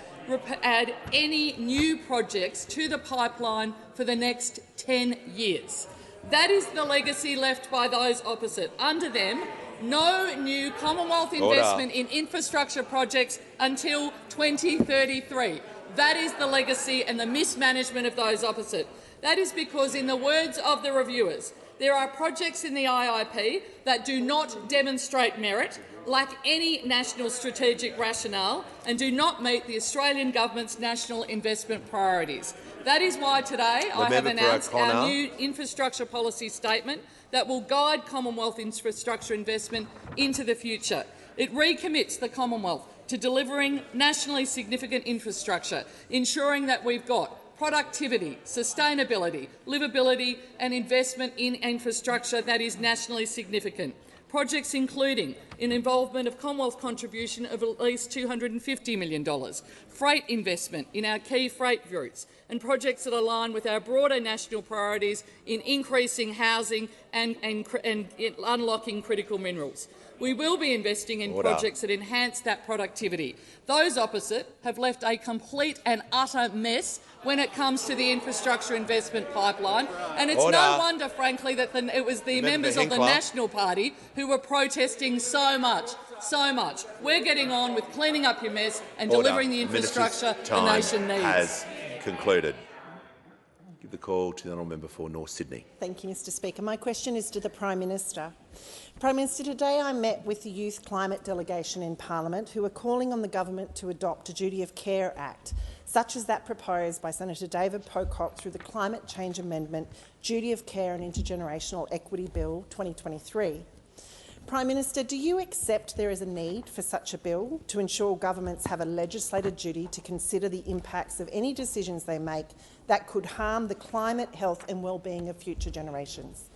add any new projects to the pipeline for the next 10 years. That is the legacy left by those opposite. Under them, no new Commonwealth investment in infrastructure projects until 2033. That is the legacy and the mismanagement of those opposite. That is because, in the words of the reviewers, there are projects in the IIP that do not demonstrate merit, lack any national strategic rationale and do not meet the Australian government's national investment priorities. That is why today I have announced our new infrastructure policy statement that will guide Commonwealth infrastructure investment into the future. It recommits the Commonwealth to delivering nationally significant infrastructure, ensuring that we've got productivity, sustainability, livability and investment in infrastructure that is nationally significant. Projects including an involvement of Commonwealth contribution of at least $250 million, freight investment in our key freight routes and projects that align with our broader national priorities in increasing housing and unlocking critical minerals. We will be investing in projects that enhance that productivity. Those opposite have left a complete and utter mess when it comes to the infrastructure investment pipeline, and it's no wonder, frankly, that it was the members of the National Party who were protesting so much. We're getting on with cleaning up your mess and delivering the infrastructure the nation needs. Has concluded. Give the call to the honourable member for North Sydney. Thank you, Mr Speaker. My question is to the Prime Minister. Prime Minister, today I met with the Youth Climate Delegation in Parliament who are calling on the government to adopt a Duty of Care Act, such as that proposed by Senator David Pocock through the Climate Change Amendment Duty of Care and Intergenerational Equity Bill 2023. Prime Minister, do you accept there is a need for such a bill to ensure governments have a legislated duty to consider the impacts of any decisions they make that could harm the climate, health and well-being of future generations?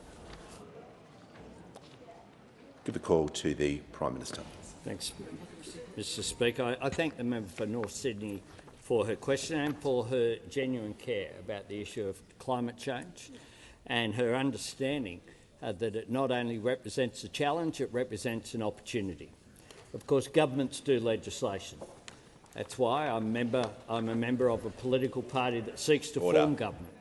Give the call to the Prime Minister. Thanks, Mr Speaker. I thank the member for North Sydney for her question and for her genuine care about the issue of climate change and her understanding that it not only represents a challenge, it represents an opportunity. Of course, governments do legislation. That's why I'm a member of a political party that seeks to form government.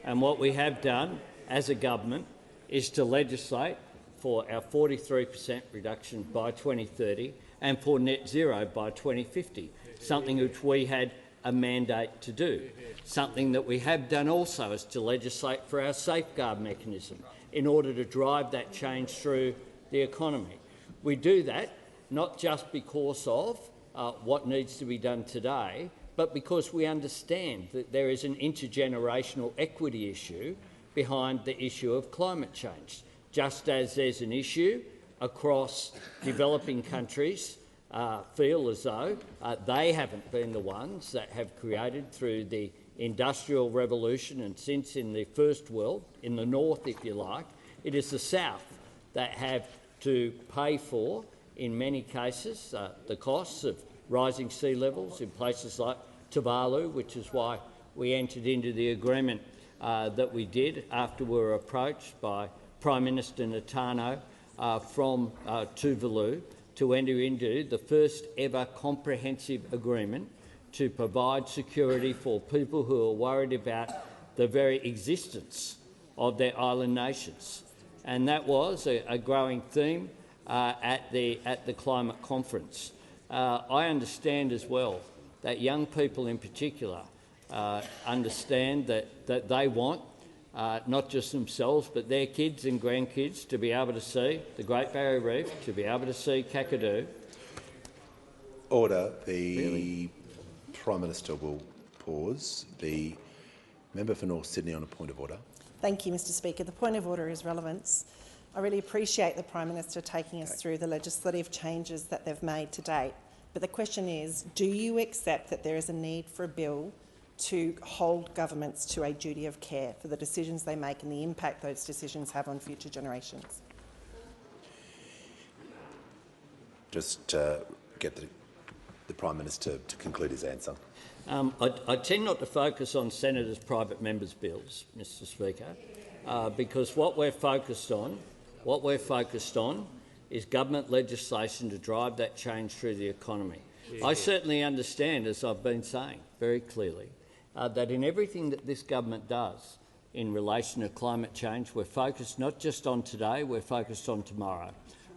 And what we have done as a government is to legislate for our 43% reduction by 2030 and for net zero by 2050, something which we had a mandate to do. Something that we have done also is to legislate for our safeguard mechanism in order to drive that change through the economy. We do that not just because of what needs to be done today, but because we understand that there is an intergenerational equity issue behind the issue of climate change, just as there's an issue across developing countries feel as though they haven't been the ones that have created through the Industrial Revolution and since in the First World, in the North if you like, it is the South that have to pay for, in many cases, the costs of rising sea levels in places like Tuvalu, which is why we entered into the agreement that we did after we were approached by Prime Minister Netanyahu from Tuvalu to enter into the first ever comprehensive agreement to provide security for people who are worried about the very existence of their island nations. And that was a growing theme at the climate conference. I understand as well that young people in particular understand that they want not just themselves but their kids and grandkids to be able to see the Great Barrier Reef, to be able to see Kakadu. Order. The Prime Minister will pause. The member for North Sydney on a point of order. Thank you, Mr Speaker. The point of order is relevance. I really appreciate the Prime Minister taking us through the legislative changes that they've made to date. But the question is, do you accept that there is a need for a bill to hold governments to a duty of care for the decisions they make and the impact those decisions have on future generations? Just get the Prime Minister to conclude his answer. I tend not to focus on senators' private members' bills, Mr Speaker, because what we're focused on is government legislation to drive that change through the economy. I certainly understand, as I've been saying very clearly, that in everything that this government does in relation to climate change, we're focused not just on today, we're focused on tomorrow.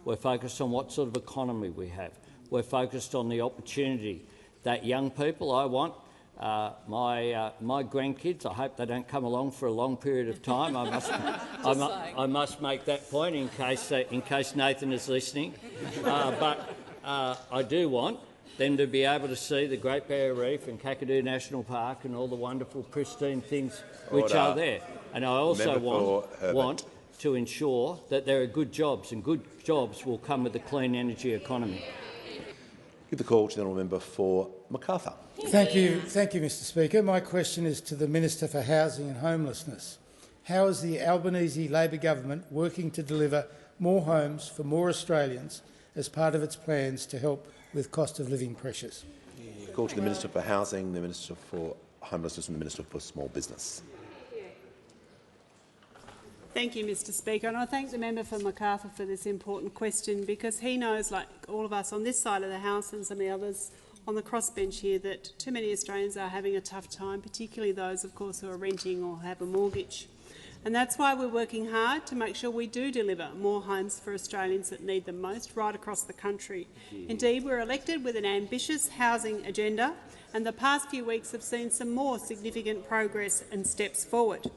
We're focused on what sort of economy we have. We're focused on the opportunity that young people, I want my grandkids, I hope they don't come along for a long period of time. I must make that point in case Nathan is listening. But I do want them to be able to see the Great Barrier Reef and Kakadu National Park and all the wonderful pristine things which are there. And I also want to ensure that there are good jobs, and good jobs will come with a clean energy economy. Give the call to the honourable member for Macarthur. Thank you, Mr Speaker. My question is to the Minister for Housing and Homelessness. How is the Albanese Labor government working to deliver more homes for more Australians as part of its plans to help with cost of living pressures? Call to the Minister for Housing, the Minister for Homelessness and the Minister for Small Business. Thank you, Mr Speaker, and I thank the member for Macarthur for this important question, because he knows, like all of us on this side of the House and some of the others on the crossbench here, that too many Australians are having a tough time, particularly those, of course, who are renting or have a mortgage. And that's why we're working hard to make sure we do deliver more homes for Australians that need them most right across the country. Indeed, we're elected with an ambitious housing agenda, and the past few weeks have seen some more significant progress and steps forward.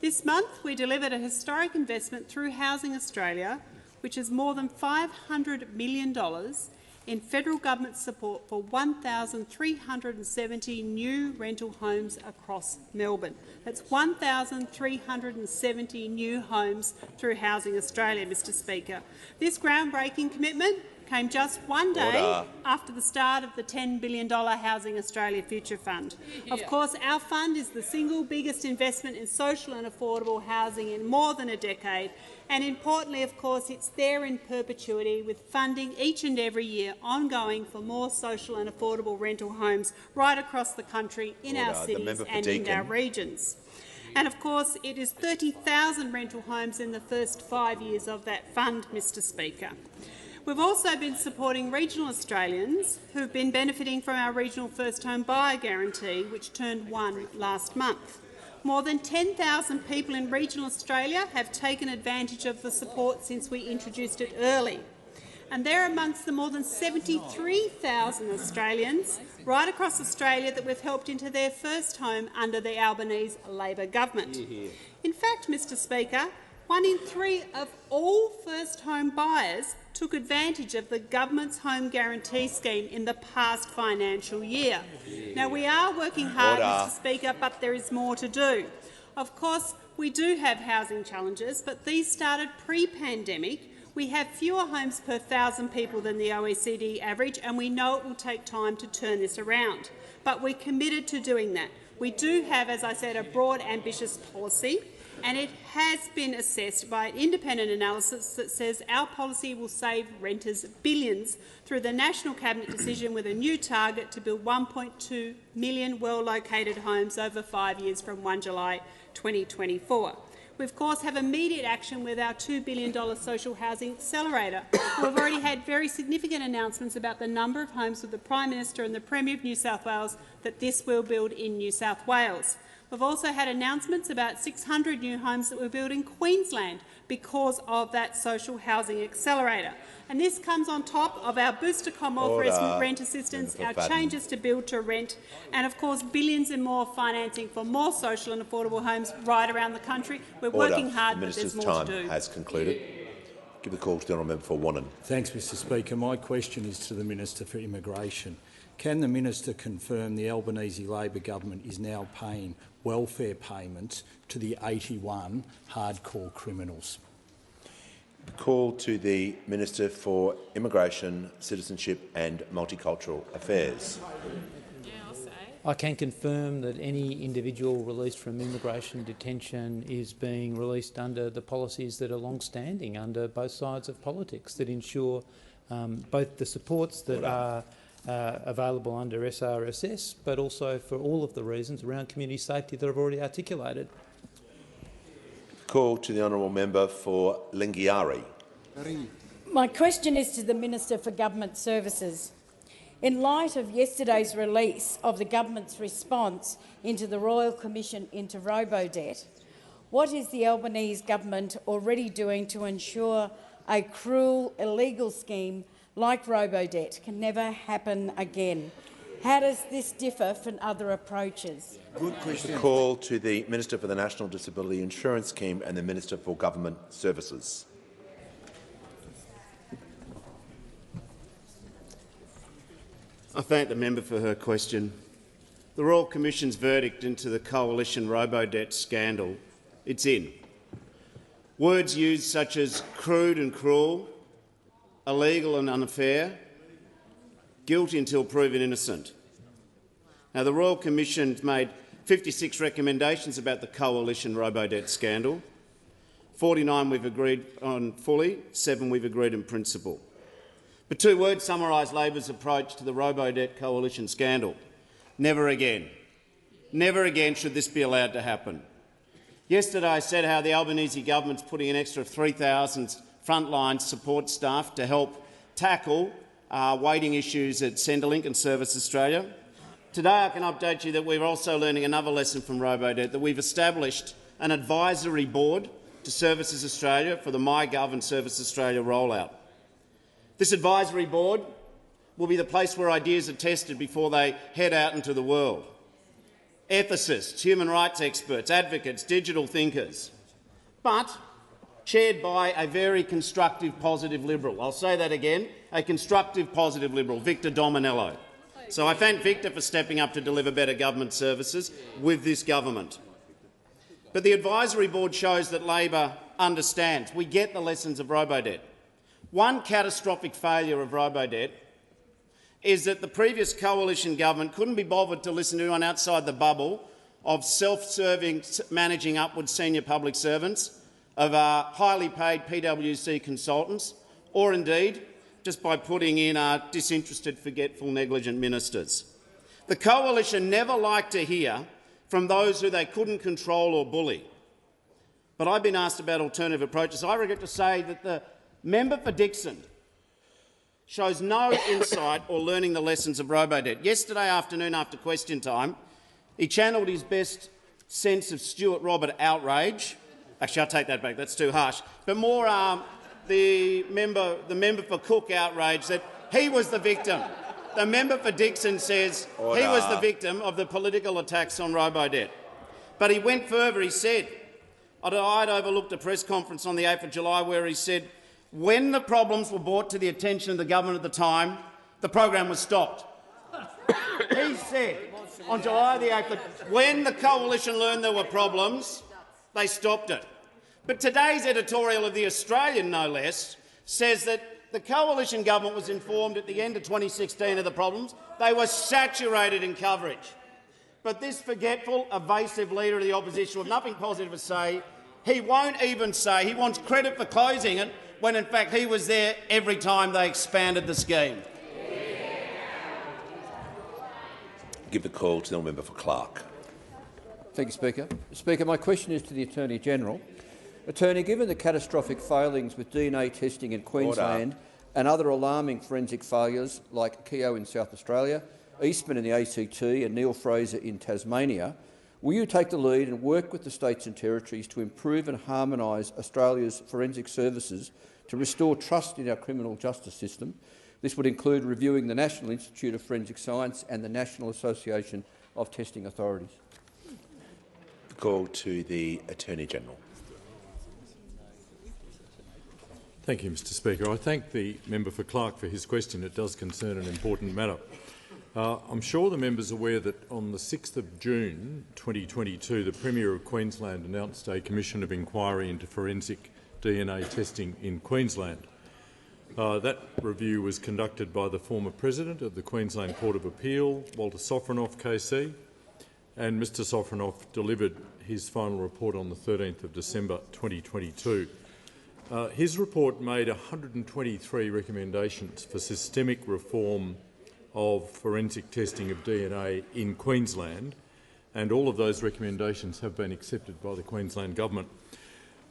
This month, we delivered a historic investment through Housing Australia, which is more than $500 million in federal government support for 1,370 new rental homes across Melbourne. That's 1,370 new homes through Housing Australia, Mr Speaker. This groundbreaking commitment came just one day after the start of the $10 billion Housing Australia Future Fund. Of course, our fund is the single biggest investment in social and affordable housing in more than a decade, and importantly, of course, it's there in perpetuity, with funding each and every year ongoing for more social and affordable rental homes right across the country, in our cities and in our regions. And of course, it is 30,000 rental homes in the first 5 years of that fund, Mr Speaker. We've also been supporting regional Australians who've been benefiting from our regional first home buyer guarantee, which turned 1 last month. More than 10,000 people in regional Australia have taken advantage of the support since we introduced it early. And they're amongst the more than 73,000 Australians right across Australia that we've helped into their first home under the Albanese Labor government. In fact, Mr Speaker, 1 in 3 of all first home buyers took advantage of the government's home guarantee scheme in the past financial year. Now, we are working hard, Mr Speaker, but there is more to do. Of course, we do have housing challenges, but these started pre-pandemic. We have fewer homes per 1,000 people than the OECD average, and we know it will take time to turn this around. But we're committed to doing that. We do have, as I said, a broad, ambitious policy, and it has been assessed by an independent analysis that says our policy will save renters billions through the National Cabinet decision with a new target to build 1.2 million well-located homes over 5 years from 1 July 2024. We, of course, have immediate action with our $2 billion social housing accelerator. We've already had very significant announcements about the number of homes with the Prime Minister and the Premier of New South Wales that this will build in New South Wales. We've also had announcements about 600 new homes that were built in Queensland because of that social housing accelerator. And this comes on top of our booster Commonwealth rent assistance, our changes to build to rent, and of course billions and more financing for more social and affordable homes right around the country. We're working hard, but there's more to do. Time has concluded. Give the call to the honourable member for Wannon. Thanks, Mr Speaker. My question is to the Minister for Immigration. Can the minister confirm the Albanese Labor government is now paying welfare payments to the 81 hardcore criminals? Call to the Minister for Immigration, Citizenship and Multicultural Affairs. I can confirm that any individual released from immigration detention is being released under the policies that are long-standing under both sides of politics that ensure both the supports that are available under SRSS, but also for all of the reasons around community safety that I've already articulated. Call to the honourable member for Lingiari. My question is to the Minister for Government Services. In light of yesterday's release of the government's response into the Royal Commission into Robodebt, what is the Albanese government already doing to ensure a cruel, illegal scheme like Robodebt can never happen again? How does this differ from other approaches? Good question. Call to the Minister for the National Disability Insurance Scheme and the Minister for Government Services. I thank the member for her question. The Royal Commission's verdict into the Coalition Robodebt scandal, it's in. Words used such as crude and cruel, illegal and unfair, guilty until proven innocent. Now, the Royal Commission's made 56 recommendations about the Coalition Robodebt scandal. 49 we've agreed on fully, 7 we've agreed in principle. But 2 words summarise Labor's approach to the Robodebt Coalition scandal. Never again. Never again should this be allowed to happen. Yesterday I said how the Albanese government's putting an extra 3,000 frontline support staff to help tackle waiting issues at Centrelink and Service Australia. Today I can update you that we're also learning another lesson from Robodebt, that we've established an advisory board to Services Australia for the MyGov and Service Australia rollout. This advisory board will be the place where ideas are tested before they head out into the world. Ethicists, human rights experts, advocates, digital thinkers, but chaired by a very constructive, positive Liberal. I'll say that again, a constructive, positive Liberal, Victor Dominello. So I thank Victor for stepping up to deliver better government services with this government. But the advisory board shows that Labor understands. We get the lessons of Robodebt. One catastrophic failure of Robodebt is that the previous coalition government couldn't be bothered to listen to anyone outside the bubble of self-serving, managing upwards senior public servants, of highly paid PwC consultants, or indeed just by putting in disinterested, forgetful, negligent ministers. The coalition never liked to hear from those who they couldn't control or bully. But I've been asked about alternative approaches. I regret to say that the member for Dixon shows no insight or learning the lessons of Robodebt. Yesterday afternoon, after question time, he channelled his best sense of Stuart Robert outrage. Actually, I'll take that back. That's too harsh. But more the member for Cook outrage that he was the victim. The member for Dixon says Order. he was the victim of the political attacks on Robodebt. But he went further. He said, I'd overlooked a press conference on the 8th of July where he said, when the problems were brought to the attention of the government at the time, the program was stopped. He said on July the 8th that when the coalition learned there were problems, they stopped it. But today's editorial of The Australian, no less, says that the coalition government was informed at the end of 2016 of the problems. They were saturated in coverage. But this forgetful, evasive leader of the opposition with nothing positive to say, he won't even say he wants credit for closing it when in fact he was there every time they expanded the scheme. Give the call to the member for Clark. Thank you, Speaker. Speaker, my question is to the Attorney-General. Attorney, given the catastrophic failings with DNA testing in Queensland and other alarming forensic failures like Keogh in South Australia, Eastman in the ACT and Neil Fraser in Tasmania, will you take the lead and work with the states and territories to improve and harmonise Australia's forensic services to restore trust in our criminal justice system? This would include reviewing the National Institute of Forensic Science and the National Association of Testing Authorities. The call to the Attorney-General. Thank you, Mr Speaker. I thank the member for Clark for his question. It does concern an important matter. I'm sure the member is aware that on the 6th of June 2022, the Premier of Queensland announced a commission of inquiry into forensic DNA testing in Queensland. That review was conducted by the former President of the Queensland Court of Appeal, Walter Sofronoff KC, and Mr Sofronoff delivered his final report on the 13th of December 2022. His report made 123 recommendations for systemic reform of forensic testing of DNA in Queensland, and all of those recommendations have been accepted by the Queensland Government.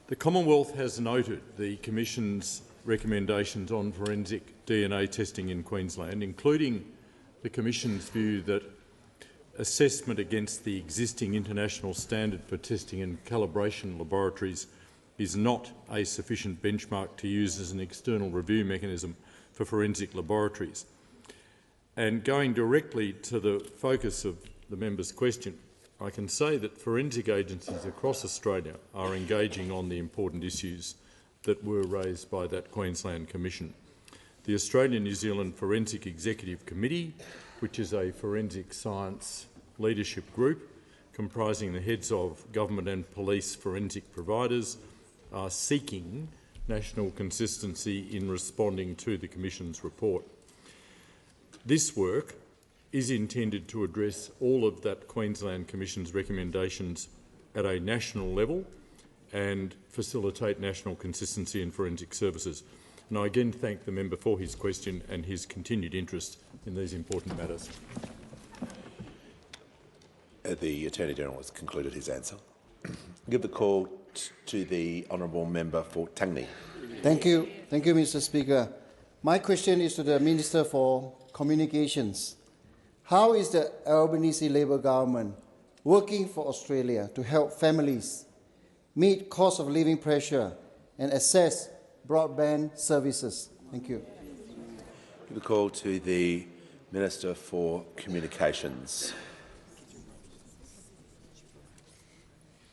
The Commonwealth has noted the Commission's recommendations on forensic DNA testing in Queensland, including the Commission's view that assessment against the existing international standard for testing and calibration laboratories is not a sufficient benchmark to use as an external review mechanism for forensic laboratories. And going directly to the focus of the member's question, I can say that forensic agencies across Australia are engaging on the important issues that were raised by that Queensland Commission. The Australian-New Zealand Forensic Executive Committee, which is a forensic science leadership group comprising the heads of government and police forensic providers, are seeking national consistency in responding to the Commission's report. This work is intended to address all of that Queensland Commission's recommendations at a national level and facilitate national consistency in forensic services. And I again thank the member for his question and his continued interest in these important matters. The Attorney-General has concluded his answer. Give the call to the honourable member for Tangney. Thank you, Mr. Speaker. My question is to the Minister for Communications. How is the Albanese Labor government working for Australia to help families meet cost of living pressure and access broadband services? Thank you. Give the call to the Minister for Communications.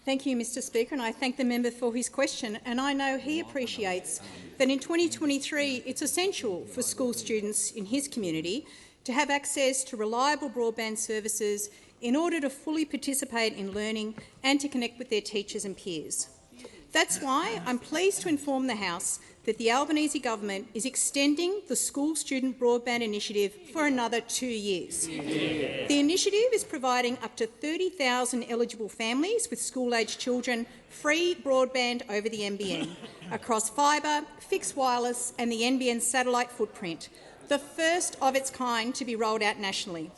Thank you, Mr Speaker, and I thank the member for his question. And I know he appreciates that in 2023 it's essential for school students in his community to have access to reliable broadband services in order to fully participate in learning and to connect with their teachers and peers. That's why I'm pleased to inform the House that the Albanese government is extending the School Student Broadband Initiative for another 2 years. Yeah. The initiative is providing up to 30,000 eligible families with school-aged children free broadband over the NBN across fibre, fixed wireless and the NBN satellite footprint, the first of its kind to be rolled out nationally.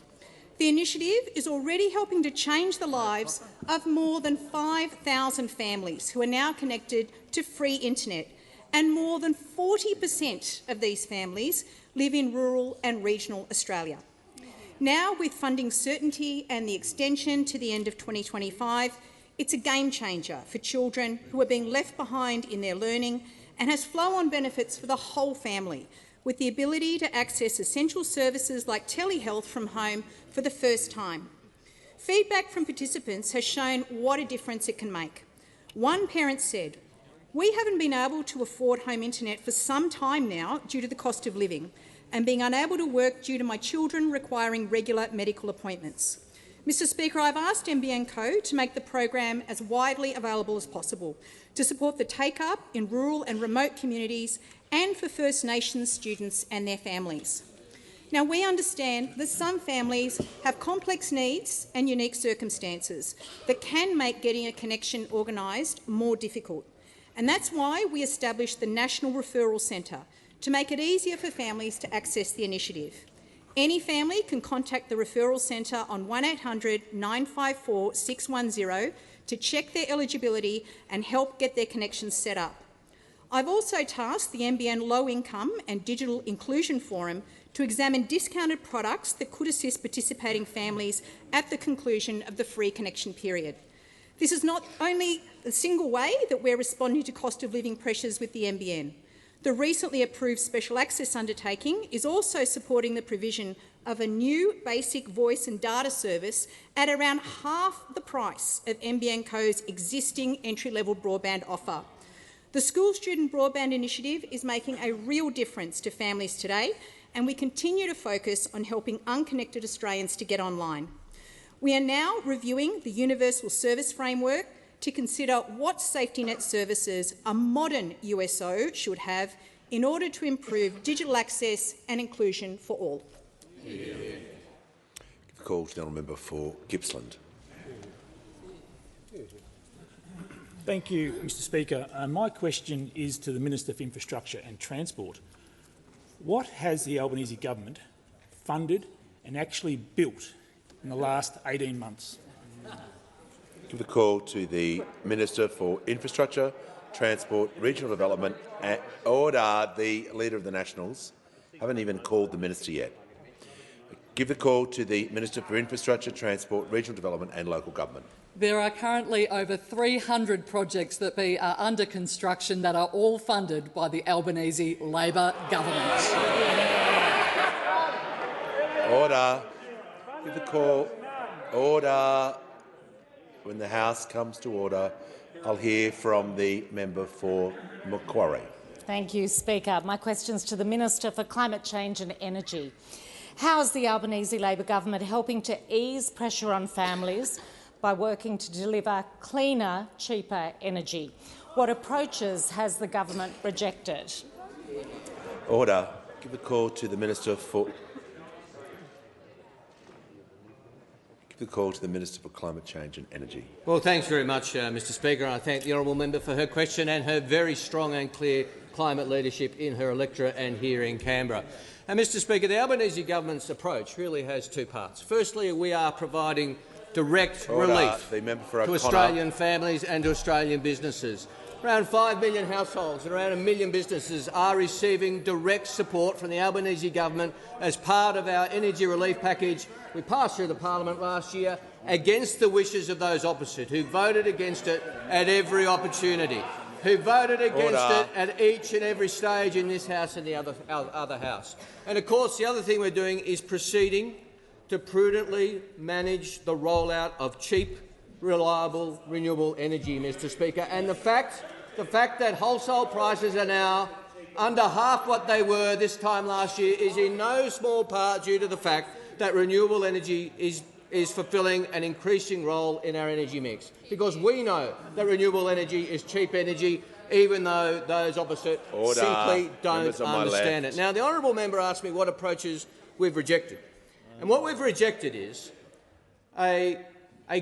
The initiative is already helping to change the lives of more than 5,000 families who are now connected to free internet, and more than 40% of these families live in rural and regional Australia. Now, with funding certainty and the extension to the end of 2025, it's a game changer for children who are being left behind in their learning and has flow-on benefits for the whole family, with the ability to access essential services like telehealth from home for the first time. Feedback from participants has shown what a difference it can make. One parent said, "We haven't been able to afford home internet for some time now due to the cost of living and being unable to work due to my children requiring regular medical appointments." Mr Speaker, I've asked NBN Co to make the program as widely available as possible to support the take-up in rural and remote communities and for First Nations students and their families. Now, we understand that some families have complex needs and unique circumstances that can make getting a connection organised more difficult. And that's why we established the National Referral Centre, to make it easier for families to access the initiative. Any family can contact the Referral Centre on 1800 954 610 to check their eligibility and help get their connections set up. I've also tasked the NBN Low Income and Digital Inclusion Forum to examine discounted products that could assist participating families at the conclusion of the free connection period. This is not only the single way that we're responding to cost of living pressures with the NBN. The recently approved special access undertaking is also supporting the provision of a new basic voice and data service at around half the price of NBN Co's existing entry-level broadband offer. The School Student Broadband Initiative is making a real difference to families today, and we continue to focus on helping unconnected Australians to get online. We are now reviewing the Universal Service Framework to consider what safety net services a modern USO should have in order to improve digital access and inclusion for all. Give the call to the honourable member for Gippsland. Thank you, Mr Speaker. My question is to the Minister for Infrastructure and Transport. What has the Albanese government funded and actually built in the last 18 months? Give the call to the Minister for Infrastructure, Transport, Regional Development and Order. The Leader of the Nationals. Haven't even called the Minister yet. Give the call to the Minister for Infrastructure, Transport, Regional Development and Local Government. There are currently over 300 projects that are under construction that are all funded by the Albanese Labor government. Order. Give the call. Order. When the House comes to order, I'll hear from the member for Macquarie. Thank you, Speaker. My question is to the Minister for Climate Change and Energy. How is the Albanese Labor government helping to ease pressure on families by working to deliver cleaner, cheaper energy? What approaches has the government rejected? Order. Give the call to the Minister for Climate Change and Energy. Well, thanks very much, Mr Speaker. I thank the honourable member for her question and her very strong and clear climate leadership in her electorate and here in Canberra. And, Mr Speaker, the Albanese government's approach really has two parts. Firstly, we are providing direct relief to Australian families and to Australian businesses. Around 5 million households and around 1 million businesses are receiving direct support from the Albanese government as part of our energy relief package we passed through the parliament last year against the wishes of those opposite, who voted against it at every opportunity, who voted against it at each and every stage in this House and the other House. And, of course, the other thing we're doing is proceeding to prudently manage the rollout of cheap, reliable, renewable energy, Mr Speaker. And the fact that wholesale prices are now under half what they were this time last year is in no small part due to the fact that renewable energy is fulfilling an increasing role in our energy mix, because we know that renewable energy is cheap energy, even though those opposite simply don't understand it. Now, the honourable member asked me what approaches we've rejected. And what we've rejected is a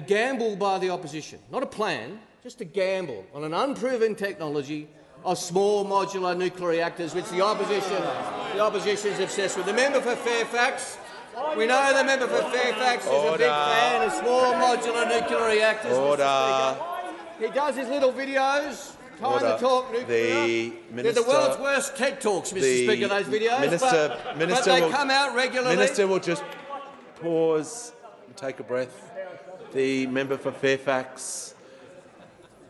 gamble by the opposition, not a plan, just a gamble on an unproven technology of small modular nuclear reactors, which the opposition is obsessed with. The member for Fairfax, we know the member for Fairfax is a big fan of small modular nuclear reactors. He does his little videos Time to talk nuclear. They're the world's worst TED Talks, Mr Speaker, those videos, but they come out regularly. Minister will just pause and take a breath. The member for Fairfax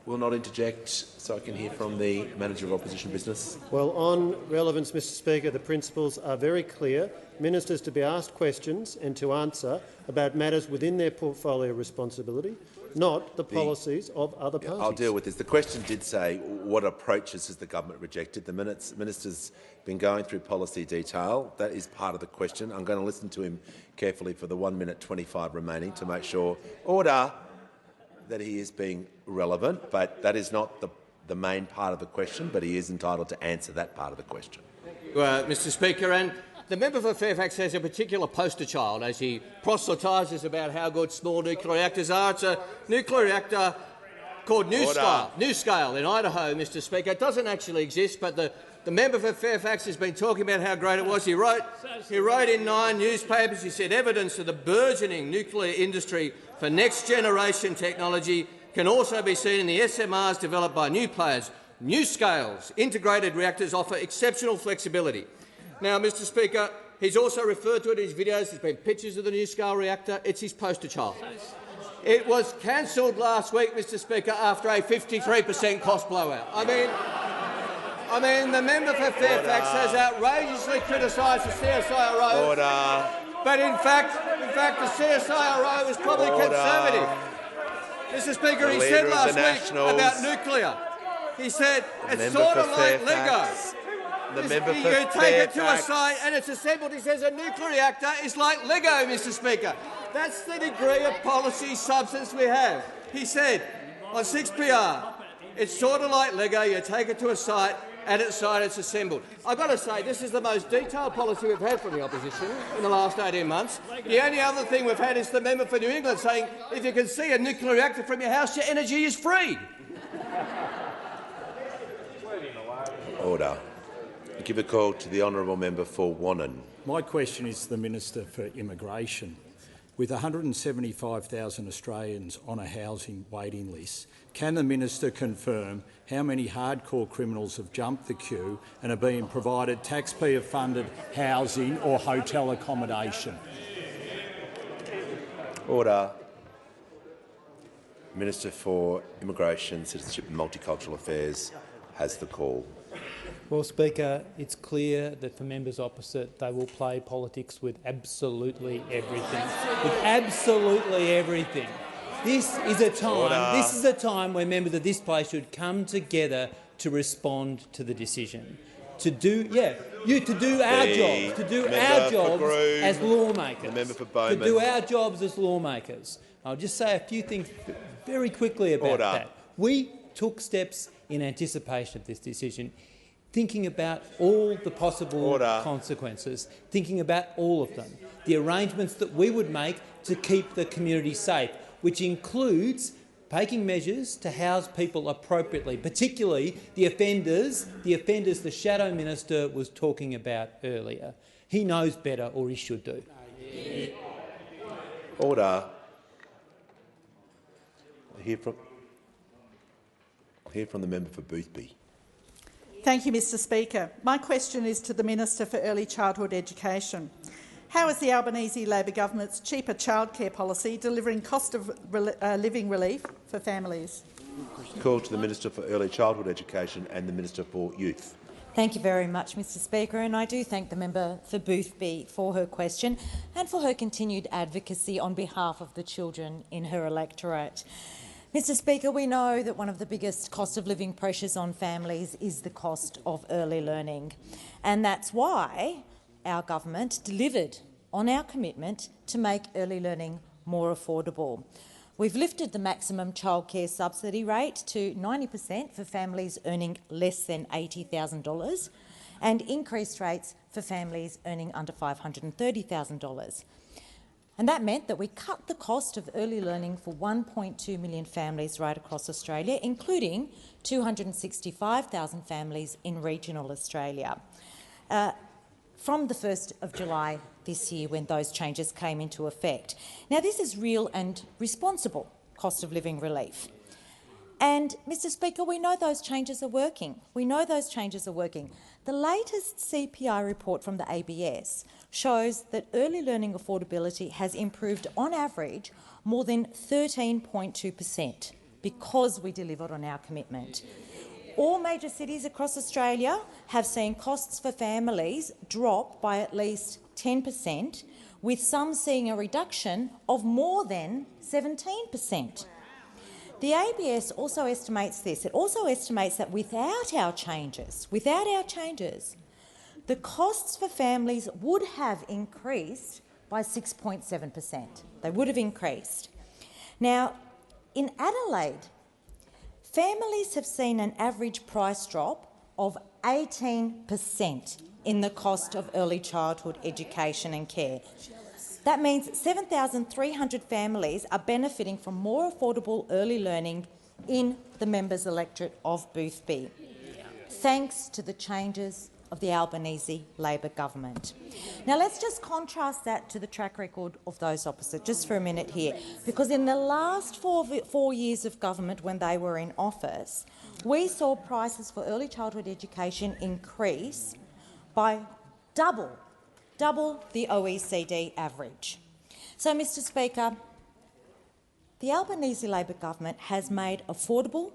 will not interject, so I can hear from the Manager of Opposition Business. Well, on relevance, Mr Speaker, the principles are very clear. Ministers to be asked questions and to answer about matters within their portfolio responsibility, not the policies of other parties. I'll deal with this. The question did say what approaches has the government rejected. The minister's been going through policy detail. That is part of the question. I'm going to listen to him carefully for the 1 minute 25 remaining to make sure that he is being relevant, but that is not the main part of the question, but he is entitled to answer that part of the question. Mr Speaker, and the member for Fairfax has a particular poster child as he proselytises about how good small nuclear reactors are. It's a nuclear reactor called NuScale in Idaho, Mr Speaker. It doesn't actually exist, but the member for Fairfax has been talking about how great it was. He wrote in 9 newspapers, he said evidence of the burgeoning nuclear industry for next-generation technology can also be seen in the SMRs developed by new players. NuScale's integrated reactors offer exceptional flexibility. Now, Mr Speaker, he's also referred to it in his videos. There's been pictures of the NuScale reactor. It's his poster child. It was cancelled last week, Mr Speaker, after a 53% cost blowout. I mean, the member for Fairfax has outrageously criticised the CSIRO. But in fact, the CSIRO is probably conservative. Mr Speaker, he said last week about nuclear. He said it's sort of like Lego. You take it to a site and it's assembled. He says a nuclear reactor is like Lego, Mr Speaker. That's the degree of policy substance we have. He said on 6PR, it's sort of like Lego. You take it to a site, at its site it's assembled. I've got to say, this is the most detailed policy we've had from the opposition in the last 18 months. The only other thing we've had is the member for New England saying if you can see a nuclear reactor from your house, your energy is free. Order. I give a call to the honourable member for Wannon. My question is to the Minister for Immigration. With 175,000 Australians on a housing waiting list, can the minister confirm how many hardcore criminals have jumped the queue and are being provided taxpayer-funded housing or hotel accommodation? Order. Minister for Immigration, Citizenship and Multicultural Affairs has the call. Well, Speaker, it's clear that for members opposite, they will play politics with absolutely everything. With absolutely everything. This is a time where members of this place should come together to respond to the decision. To do our jobs as lawmakers. The member for Bowman. To do our jobs as lawmakers. I'll just say a few things very quickly about that. We took steps in anticipation of this decision, thinking about all the possible consequences, thinking about all of them, the arrangements that we would make to keep the community safe, which includes taking measures to house people appropriately, particularly the offenders the Shadow Minister was talking about earlier. He knows better, or he should do. Order. I'll hear from the member for Boothby. Thank you, Mr Speaker. My question is to the Minister for Early Childhood Education. How is the Albanese Labor government's cheaper childcare policy delivering cost of living relief for families? Call to the Minister for Early Childhood Education and the Minister for Youth. Thank you very much, Mr Speaker, and I do thank the member for Boothby for her question and for her continued advocacy on behalf of the children in her electorate. Mr Speaker, we know that one of the biggest cost of living pressures on families is the cost of early learning, and that's why our government delivered on our commitment to make early learning more affordable. We've lifted the maximum childcare subsidy rate to 90% for families earning less than $80,000 and increased rates for families earning under $530,000. And that meant that we cut the cost of early learning for 1.2 million families right across Australia, including 265,000 families in regional Australia, from the 1st of July this year when those changes came into effect. Now, this is real and responsible cost of living relief. And, Mr Speaker, we know those changes are working. We know those changes are working. The latest CPI report from the ABS shows that early learning affordability has improved on average more than 13.2% because we delivered on our commitment. All major cities across Australia have seen costs for families drop by at least 10%, with some seeing a reduction of more than 17%. The ABS also estimates this. It also estimates that without our changes, the costs for families would have increased by 6.7%. They would have increased. Now, in Adelaide, families have seen an average price drop of 18% in the cost of early childhood education and care. That means 7,300 families are benefiting from more affordable early learning in the members' electorate of Boothby, thanks to the changes of the Albanese Labor government. Now, let's just contrast that to the track record of those opposite, just for a minute here, because in the last four years of government when they were in office, we saw prices for early childhood education increase by double the OECD average. So, Mr Speaker, the Albanese Labor government has made affordable,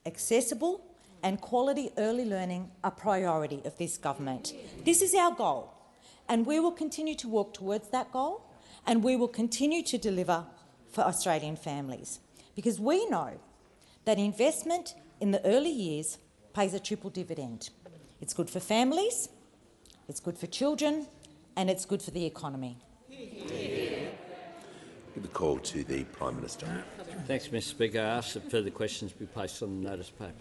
accessible and quality early learning a priority of this government. This is our goal, and we will continue to work towards that goal, and we will continue to deliver for Australian families, because we know that investment in the early years pays a triple dividend. It's good for families, it's good for children, and it's good for the economy. Give the call to the Prime Minister. Thanks, Mr Speaker. I ask that further questions be placed on the notice paper.